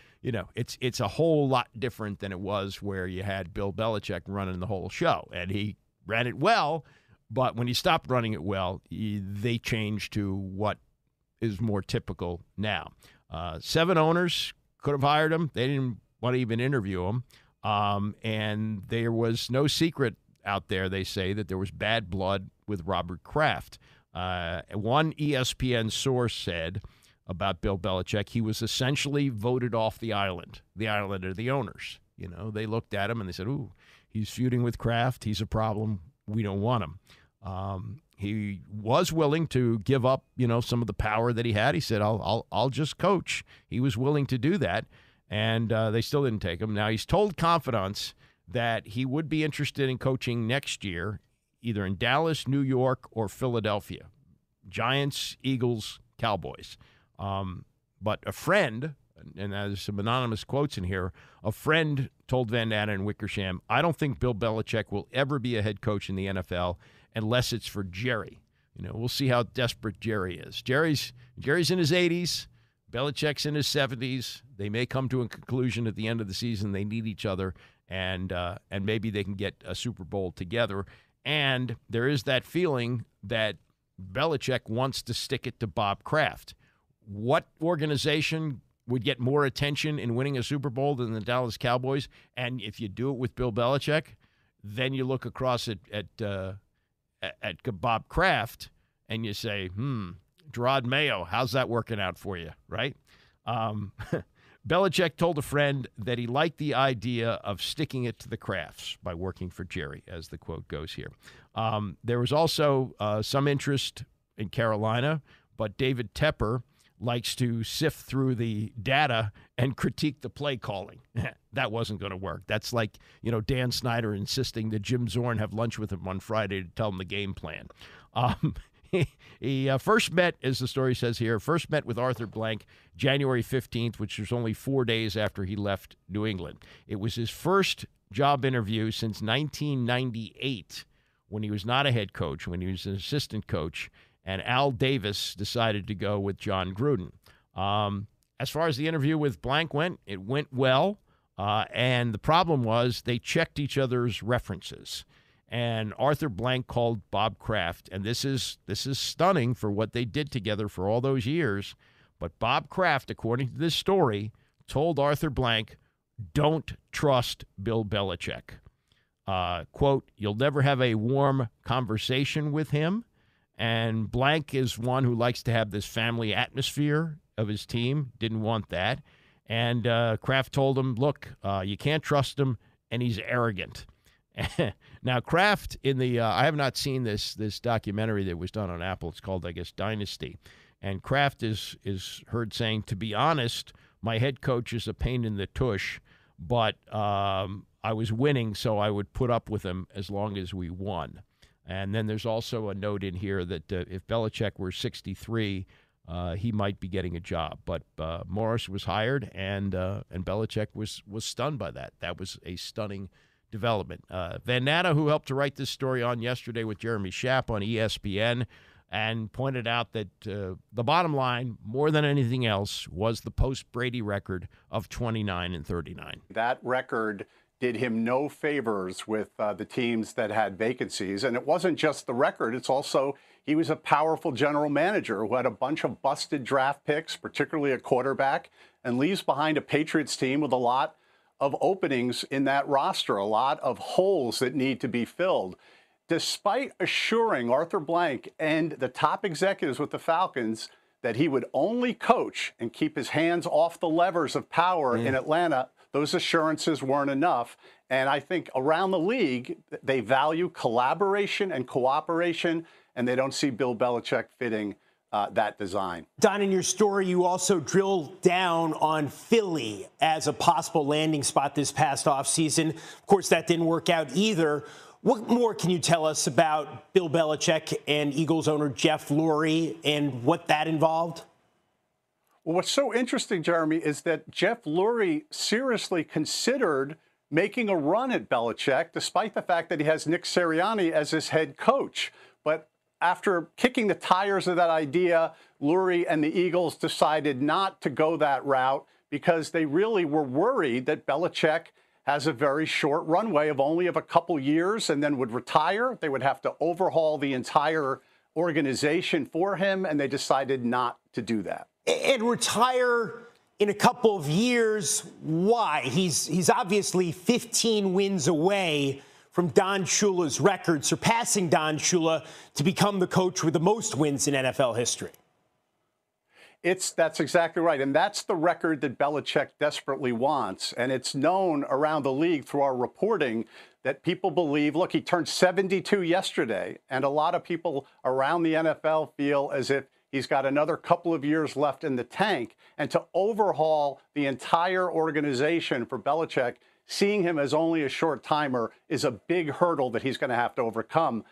it's a whole lot different than it was where you had Bill Belichick running the whole show, and he ran it well. But when he stopped running it well, they changed to what is more typical now. 7 owners could have hired him. They didn't want to even interview him. And there was no secret out there, they say, that there was bad blood with Robert Kraft. One ESPN source said about Bill Belichick, he was essentially voted off the island of the owners. They looked at him and they said, ooh, he's feuding with Kraft. He's a problem. We don't want him. He was willing to give up, some of the power that he had. He said, I'll just coach. He was willing to do that, and they still didn't take him. Now, he's told confidants that he would be interested in coaching next year, either in Dallas, New York, or Philadelphia. Giants, Eagles, Cowboys. But a friend, and there's some anonymous quotes in here, a friend told Van Natta and Wickersham, I don't think Bill Belichick will ever be a head coach in the NFL unless it's for Jerry. We'll see how desperate Jerry is. Jerry's in his 80s. Belichick's in his 70s. They may come to a conclusion at the end of the season. They need each other, and maybe they can get a Super Bowl together. And there is that feeling that Belichick wants to stick it to Bob Kraft. What organization would get more attention in winning a Super Bowl than the Dallas Cowboys? And if you do it with Bill Belichick, then you look across at Bob Kraft and you say, Gerard Mayo, how's that working out for you, right? Belichick told a friend that he liked the idea of sticking it to the Krafts by working for Jerry, as the quote goes here. There was also some interest in Carolina, but David Tepper likes to sift through the data and critique the play calling. That wasn't going to work. That's like, Dan Snyder insisting that Jim Zorn have lunch with him on Friday to tell him the game plan. He first met, as the story says here, with Arthur Blank January 15th, which was only 4 days after he left New England. It was his first job interview since 1998, when he was not a head coach, when he was an assistant coach, and Al Davis decided to go with John Gruden. As far as the interview with Blank went, it went well, and the problem was they checked each other's references. And Arthur Blank called Bob Kraft, and this is stunning for what they did together for all those years. But Bob Kraft, according to this story, told Arthur Blank, don't trust Bill Belichick. Quote, you'll never have a warm conversation with him. And Blank is one who likes to have this family atmosphere of his team. Didn't want that. And Kraft told him, look, you can't trust him, and he's arrogant. Now, Kraft in the I have not seen this documentary that was done on Apple. It's called, I guess, Dynasty. And Kraft is heard saying, to be honest, my head coach is a pain in the tush, but I was winning, so I would put up with him as long as we won. And then there's also a note in here that if Belichick were 63, he might be getting a job. But Morris was hired, and Belichick was stunned by that. That was a stunning development. Van Natta, who helped to write this story on yesterday with Jeremy Schaap on ESPN, and pointed out that the bottom line, more than anything else, was the post-Brady record of 29-39. That record did him no favors with the teams that had vacancies. And it wasn't just the record. It's also he was a powerful general manager who had a bunch of busted draft picks, particularly a quarterback, and leaves behind a Patriots team with a lot of openings in that roster, a lot of holes that need to be filled. Despite assuring Arthur Blank and the top executives with the Falcons that he would only coach and keep his hands off the levers of power in Atlanta, those assurances weren't enough. And I think around the league, they value collaboration and cooperation, and they don't see Bill Belichick fitting that design. Don, in your story, you also drill down on Philly as a possible landing spot this past offseason. Of course, that didn't work out either. What more can you tell us about Bill Belichick and Eagles owner Jeff Lurie and what that involved? Well, what's so interesting, Jeremy, is that Jeff Lurie seriously considered making a run at Belichick, despite the fact that he has Nick Sirianni as his head coach. But after kicking the tires of that idea, Lurie and the Eagles decided not to go that route because they really were worried that Belichick has a very short runway of only a couple years and then would retire. They would have to overhaul the entire organization for him, and they decided not to do that. And retire in a couple of years, why? He's obviously 15 wins away from Don Shula's record, surpassing Don Shula to become the coach with the most wins in NFL history. That's exactly right. And that's the record that Belichick desperately wants. And it's known around the league through our reporting that people believe, look, he turned 72 yesterday. And a lot of people around the NFL feel as if he's got another couple of years left in the tank. And to overhaul the entire organization for Belichick, seeing him as only a short timer is a big hurdle that he's going to have to overcome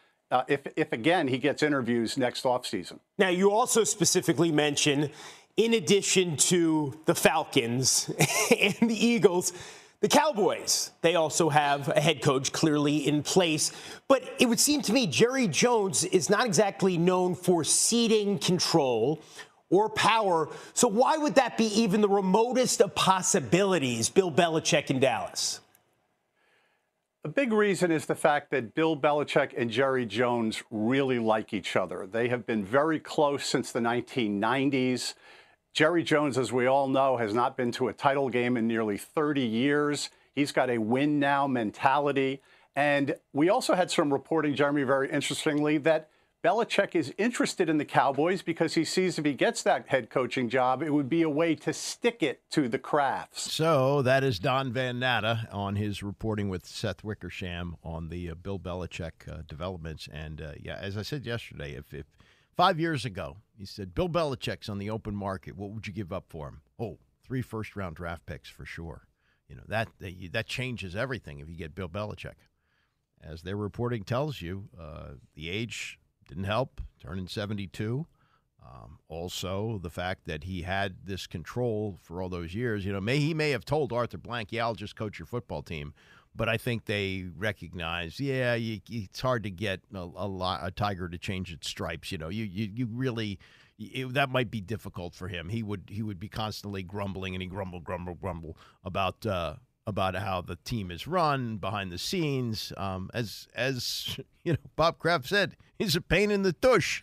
if again, he gets interviews next offseason. Now, you also specifically mention, in addition to the Falcons and the Eagles, the Cowboys. They also have a head coach clearly in place. But it would seem to me Jerry Jones is not exactly known for ceding control or power. So why would that be even the remotest of possibilities, Bill Belichick in Dallas? A big reason is the fact that Bill Belichick and Jerry Jones really like each other. They have been very close since the 1990s. Jerry Jones, as we all know, has not been to a title game in nearly 30 years. He's got a win now mentality. And we also had some reporting, Jeremy, very interestingly, that Belichick is interested in the Cowboys because he sees if he gets that head coaching job, it would be a way to stick it to the Crafts. So that is Don Van Natta on his reporting with Seth Wickersham on the Bill Belichick developments. And, as I said yesterday, if 5 years ago he said, Bill Belichick's on the open market, what would you give up for him? Oh, 3 first-round draft picks for sure. You know, that changes everything if you get Bill Belichick. As their reporting tells you, the age didn't help, turning 72. Also, the fact that he had this control for all those years. You know, he may have told Arthur Blank, I'll just coach your football team. But I think they recognize, it's hard to get a tiger to change its stripes. You know, you really that might be difficult for him. He would be constantly grumbling, and he grumble about how the team is run behind the scenes. As you know, Bob Kraft said, he's a pain in the tush.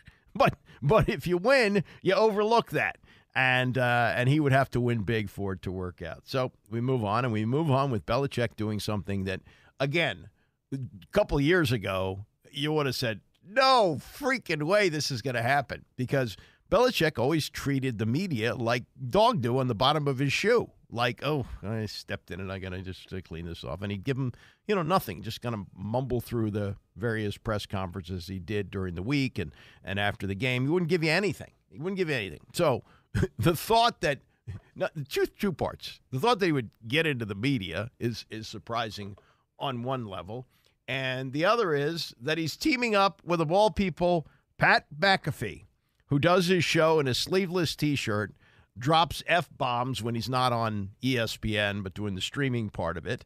But if you win, you overlook that. And he would have to win big for it to work out. So we move on, and we move on with Belichick doing something that, again, a couple of years ago, you would have said, no freaking way this is going to happen. Because Belichick always treated the media like dog do on the bottom of his shoe. like, oh, I stepped in and I got to just clean this off. And he'd give him, nothing, just kind of mumble through the various press conferences he did during the week and after the game. He wouldn't give you anything. He wouldn't give you anything. So the thought that, two parts. The thought that he would get into the media is surprising on one level. And the other is that he's teaming up with, of all people, Pat McAfee, who does his show in a sleeveless T-shirt, drops F-bombs when he's not on ESPN but doing the streaming part of it.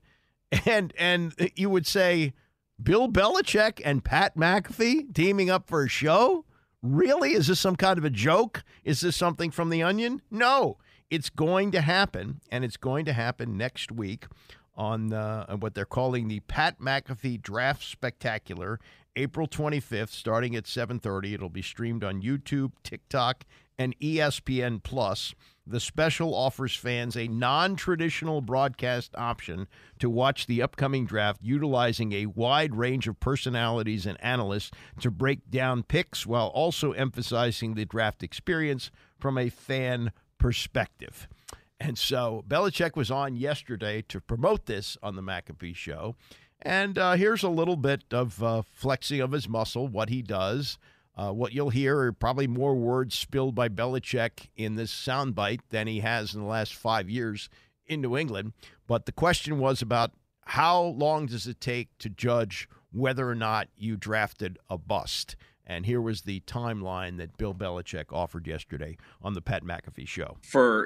And you would say, Bill Belichick and Pat McAfee teaming up for a show? Really? Is this some kind of a joke? Is this something from The Onion? No. It's going to happen, and it's going to happen next week on what they're calling the Pat McAfee Draft Spectacular, April 25th, starting at 7:30. It'll be streamed on YouTube, TikTok, and ESPN+. The special offers fans a non-traditional broadcast option to watch the upcoming draft, utilizing a wide range of personalities and analysts to break down picks while also emphasizing the draft experience from a fan perspective. And so Belichick was on yesterday to promote this on the McAfee show. And here's a little bit of flexing of his muscle, what he does. What you'll hear are probably more words spilled by Belichick in this soundbite than he has in the last 5 years in New England. But the question was about how long does it take to judge whether or not you drafted a bust. And here was the timeline that Bill Belichick offered yesterday on the Pat McAfee show.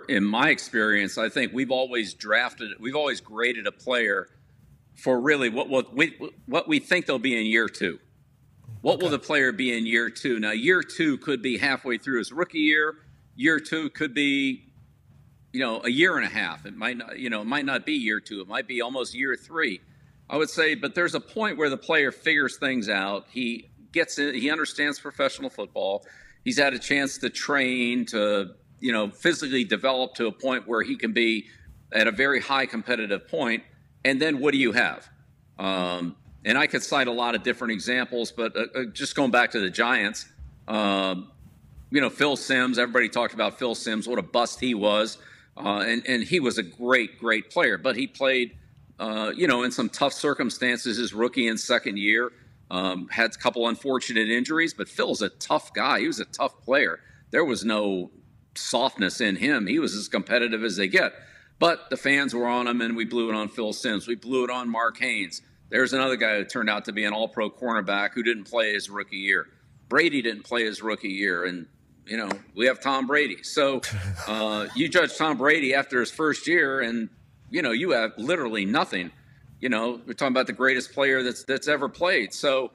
In my experience, I think we've always graded a player for really what we think they'll be in year two. What will the player be in year two? Now, year two could be halfway through his rookie year. Year two could be, a year and a half. It might not be year two. It might be almost year three. I would say, but there's a point where the player figures things out. He gets in, he understands professional football. He's had a chance to train, to, physically develop to a point where he can be at a very high competitive point. And then what do you have? And I could cite a lot of different examples, but just going back to the Giants, Phil Simms, everybody talked about Phil Simms, what a bust he was. And he was a great, great player, but he played, in some tough circumstances his rookie and second year. Had a couple unfortunate injuries, but Phil's a tough guy. He was a tough player. There was no softness in him. He was as competitive as they get. But the fans were on him, and we blew it on Phil Simms. We blew it on Mark Haynes. There's another guy who turned out to be an all-pro cornerback who didn't play his rookie year. Brady didn't play his rookie year, and, we have Tom Brady. So you judge Tom Brady after his first year, and, you have literally nothing. We're talking about the greatest player that's ever played. So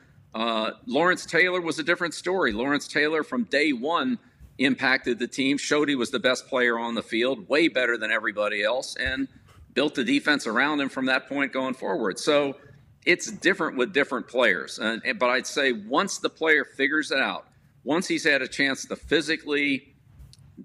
Lawrence Taylor was a different story. Lawrence Taylor from day one impacted the team, showed he was the best player on the field, way better than everybody else, and built the defense around him from that point going forward. So it's different with different players. But I'd say once the player figures it out, once he's had a chance to physically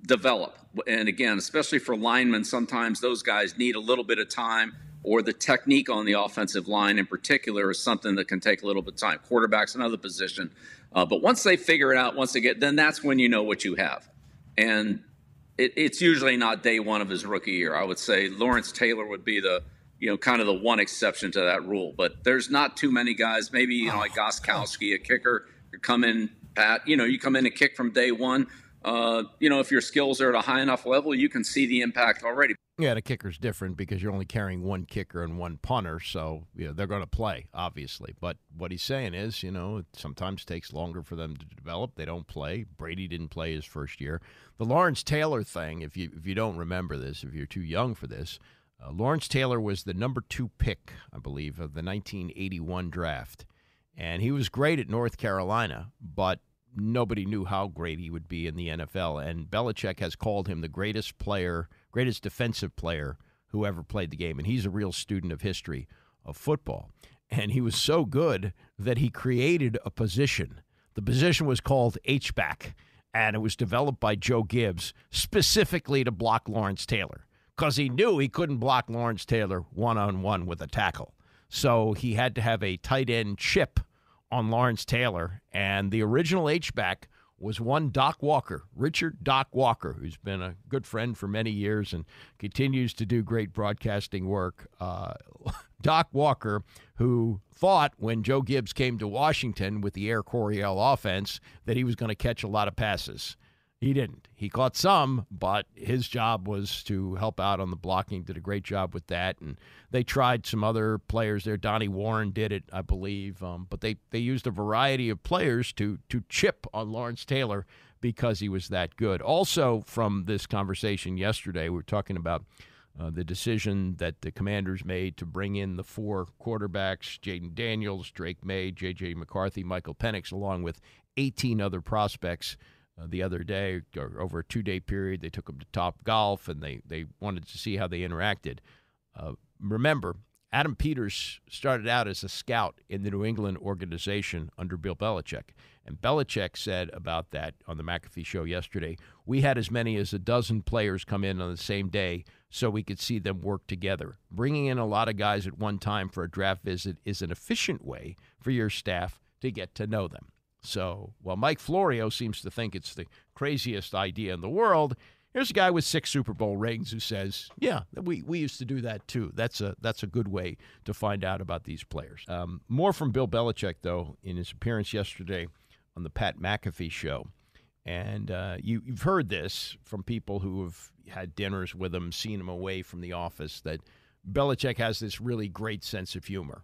develop, and again, especially for linemen, sometimes those guys need a little bit of time, or the technique on the offensive line in particular is something that can take a little bit of time. Quarterback's another position. But once they figure it out, then that's when you know what you have. And it's usually not day one of his rookie year. I would say Lawrence Taylor would be the, kind of the one exception to that rule. But there's not too many guys, maybe, like Gostkowski, a kicker, could come in, Pat, you come in and kick from day one. If your skills are at a high enough level, you can see the impact already. Yeah, the kicker's different because you're only carrying one kicker and one punter, so they're going to play, obviously. But what he's saying is, it sometimes takes longer for them to develop. They don't play. Brady didn't play his first year. The Lawrence Taylor thing, if you don't remember this, if you're too young for this, Lawrence Taylor was the number 2 pick, I believe, of the 1981 draft. And he was great at North Carolina, but nobody knew how great he would be in the NFL. And Belichick has called him the greatest defensive player who ever played the game. And he's a real student of history of football. And he was so good that he created a position. The position was called H-back, and it was developed by Joe Gibbs specifically to block Lawrence Taylor because he knew he couldn't block Lawrence Taylor one-on-one with a tackle. So he had to have a tight end chip on Lawrence Taylor, and the original H-back was one Doc Walker, Richard Doc Walker, who's been a good friend for many years and continues to do great broadcasting work. Doc Walker, who thought when Joe Gibbs came to Washington with the Air Coryell offense that he was going to catch a lot of passes. He didn't. He caught some, but his job was to help out on the blocking, did a great job with that. And they tried some other players there. Donnie Warren did it, I believe. But they used a variety of players to chip on Lawrence Taylor because he was that good. Also from this conversation yesterday, we were talking about the decision that the Commanders made to bring in the 4 quarterbacks, Jayden Daniels, Drake May, J.J. McCarthy, Michael Penix, along with 18 other prospects. The other day, or over a 2-day period, they took them to TopGolf, and they wanted to see how they interacted. Remember, Adam Peters started out as a scout in the New England organization under Bill Belichick. And Belichick said about that on the McAfee show yesterday, we had as many as a dozen players come in on the same day so we could see them work together. Bringing in a lot of guys at one time for a draft visit is an efficient way for your staff to get to know them. So while Mike Florio seems to think it's the craziest idea in the world, here's a guy with 6 Super Bowl rings who says, yeah, we used to do that too. That's a good way to find out about these players. More from Bill Belichick, though, in his appearance yesterday on the Pat McAfee show. And you've heard this from people who have had dinners with him, seen him away from the office, that Belichick has this really great sense of humor.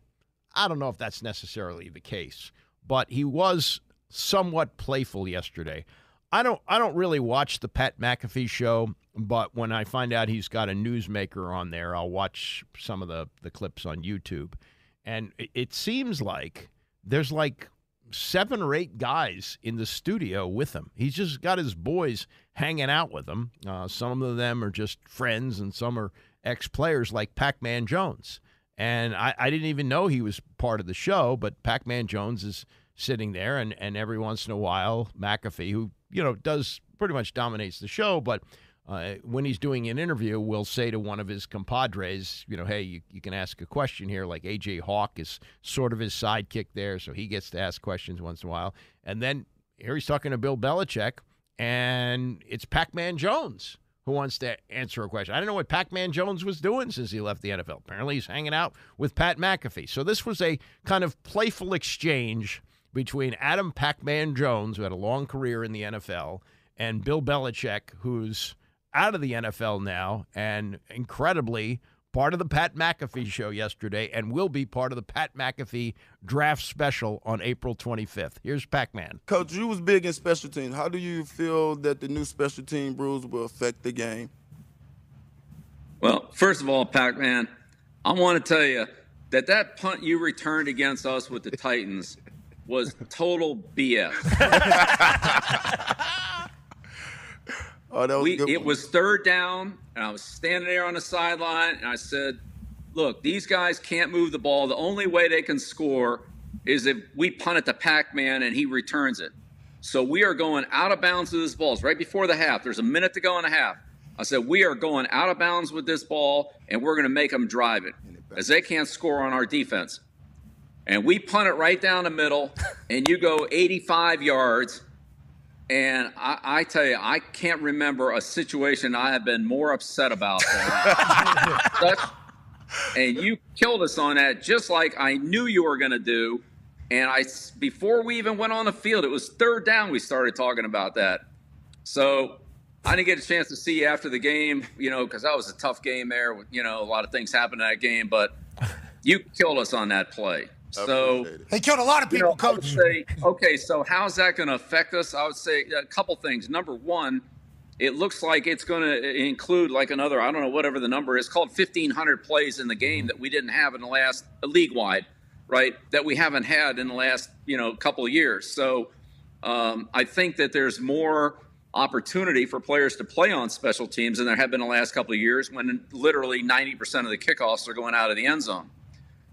I don't know if that's necessarily the case, but he was somewhat playful yesterday. I don't really watch the Pat McAfee show, but when I find out he's got a newsmaker on there, I'll watch some of the clips on YouTube. And it seems like there's like 7 or 8 guys in the studio with him. He's just got his boys hanging out with him. Some of them are just friends, and some are ex-players like Pac-Man Jones. And I didn't even know he was part of the show, but Pac-Man Jones is sitting there, and every once in a while, McAfee, who, does pretty much dominates the show, but when he's doing an interview, will say to one of his compadres, hey, you can ask a question here, like A.J. Hawk is sort of his sidekick there, so he gets to ask questions once in a while. And then here he's talking to Bill Belichick, and it's Pac-Man Jones who wants to answer a question. I don't know what Pac-Man Jones was doing since he left the NFL. Apparently he's hanging out with Pat McAfee. So this was a kind of playful exchange between Adam Pac-Man Jones, who had a long career in the NFL, and Bill Belichick, who's out of the NFL now and incredibly part of the Pat McAfee show yesterday and will be part of the Pat McAfee draft special on April 25th. Here's Pac-Man. Coach, you was big in special teams. How do you feel that the new special team rules will affect the game? Well, first of all, Pac-Man, I want to tell you that punt you returned against us with the Titans was total BS. It was 3rd down, and I was standing there on the sideline, and I said, look, these guys can't move the ball. The only way they can score is if we punt it to Pac-Man and he returns it. So we are going out of bounds with this ball. It's right before the half. There's a minute to go in the half. I said, we are going out of bounds with this ball, and we're going to make them drive it, as they can't score on our defense. And we punt it right down the middle, and you go 85 yards. And I tell you, I can't remember a situation I have been more upset about. And you killed us on that, just like I knew you were going to do. And before we even went on the field, it was 3rd down we started talking about that. So I didn't get a chance to see you after the game, because that was a tough game there. A lot of things happened in that game. But you killed us on that play. So they killed a lot of people, Coach. I would say, okay, so how's that going to affect us? I would say a couple things. Number one, it looks like it's going to include like another, I don't know, whatever the number is, called 1,500 plays in the game that we didn't have in the last league-wide, right, that we haven't had in the last, couple of years. So I think that there's more opportunity for players to play on special teams than there have been the last couple of years when literally 90% of the kickoffs are going out of the end zone.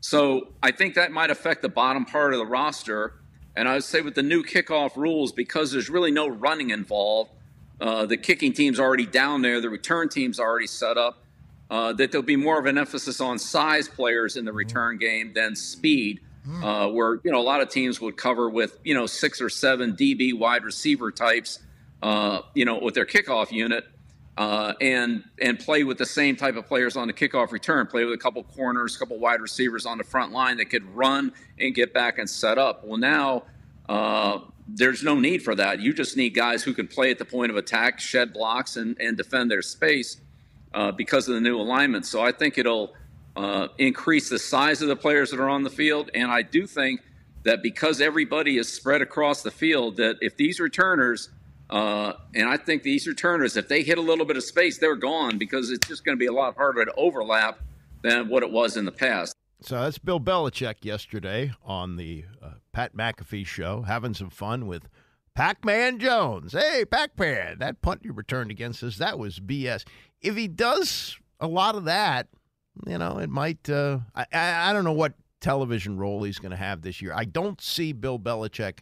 So I think that might affect the bottom part of the roster. And I would say with the new kickoff rules, because there's really no running involved, the kicking team's already down there, the return team's already set up, that there'll be more of an emphasis on size players in the return game than speed. where, a lot of teams would cover with, 6 or 7 DB wide receiver types, with their kickoff unit, and play with the same type of players on the kickoff return, play with a couple corners, a couple wide receivers on the front line that could run and get back and set up. Well, now there's no need for that. You just need guys who can play at the point of attack, shed blocks, and defend their space because of the new alignment. So I think it'll increase the size of the players that are on the field. And I do think that because everybody is spread across the field, that if these returners, and I think these returners, if they hit a little bit of space, they're gone, because it's just going to be a lot harder to overlap than what it was in the past. So that's Bill Belichick yesterday on the Pat McAfee show, having some fun with Pac-Man Jones. Hey, Pac-Man, that punt you returned against us, that was BS. If he does a lot of that, it might I don't know what television role he's going to have this year. I don't see Bill Belichick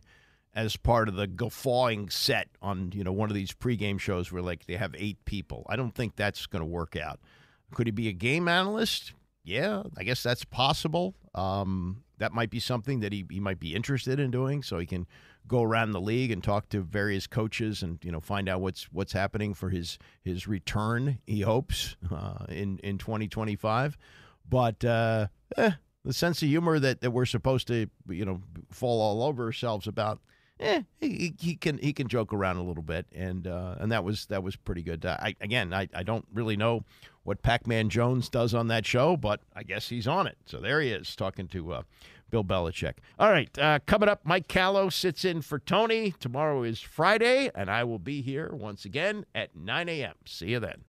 as part of the guffawing set on, one of these pregame shows where, they have 8 people. I don't think that's going to work out. Could he be a game analyst? Yeah, I guess that's possible. That might be something that he might be interested in doing, so he can go around the league and talk to various coaches and, find out what's happening for his return, he hopes, in 2025. But the sense of humor that we're supposed to, fall all over ourselves about, he can joke around a little bit, and that was pretty good. I don't really know what Pac-Man Jones does on that show, but I guess he's on it. So there he is talking to Bill Belichick. All right, coming up, Mike Callow sits in for Tony. Tomorrow is Friday, and I will be here once again at 9 a.m. See you then.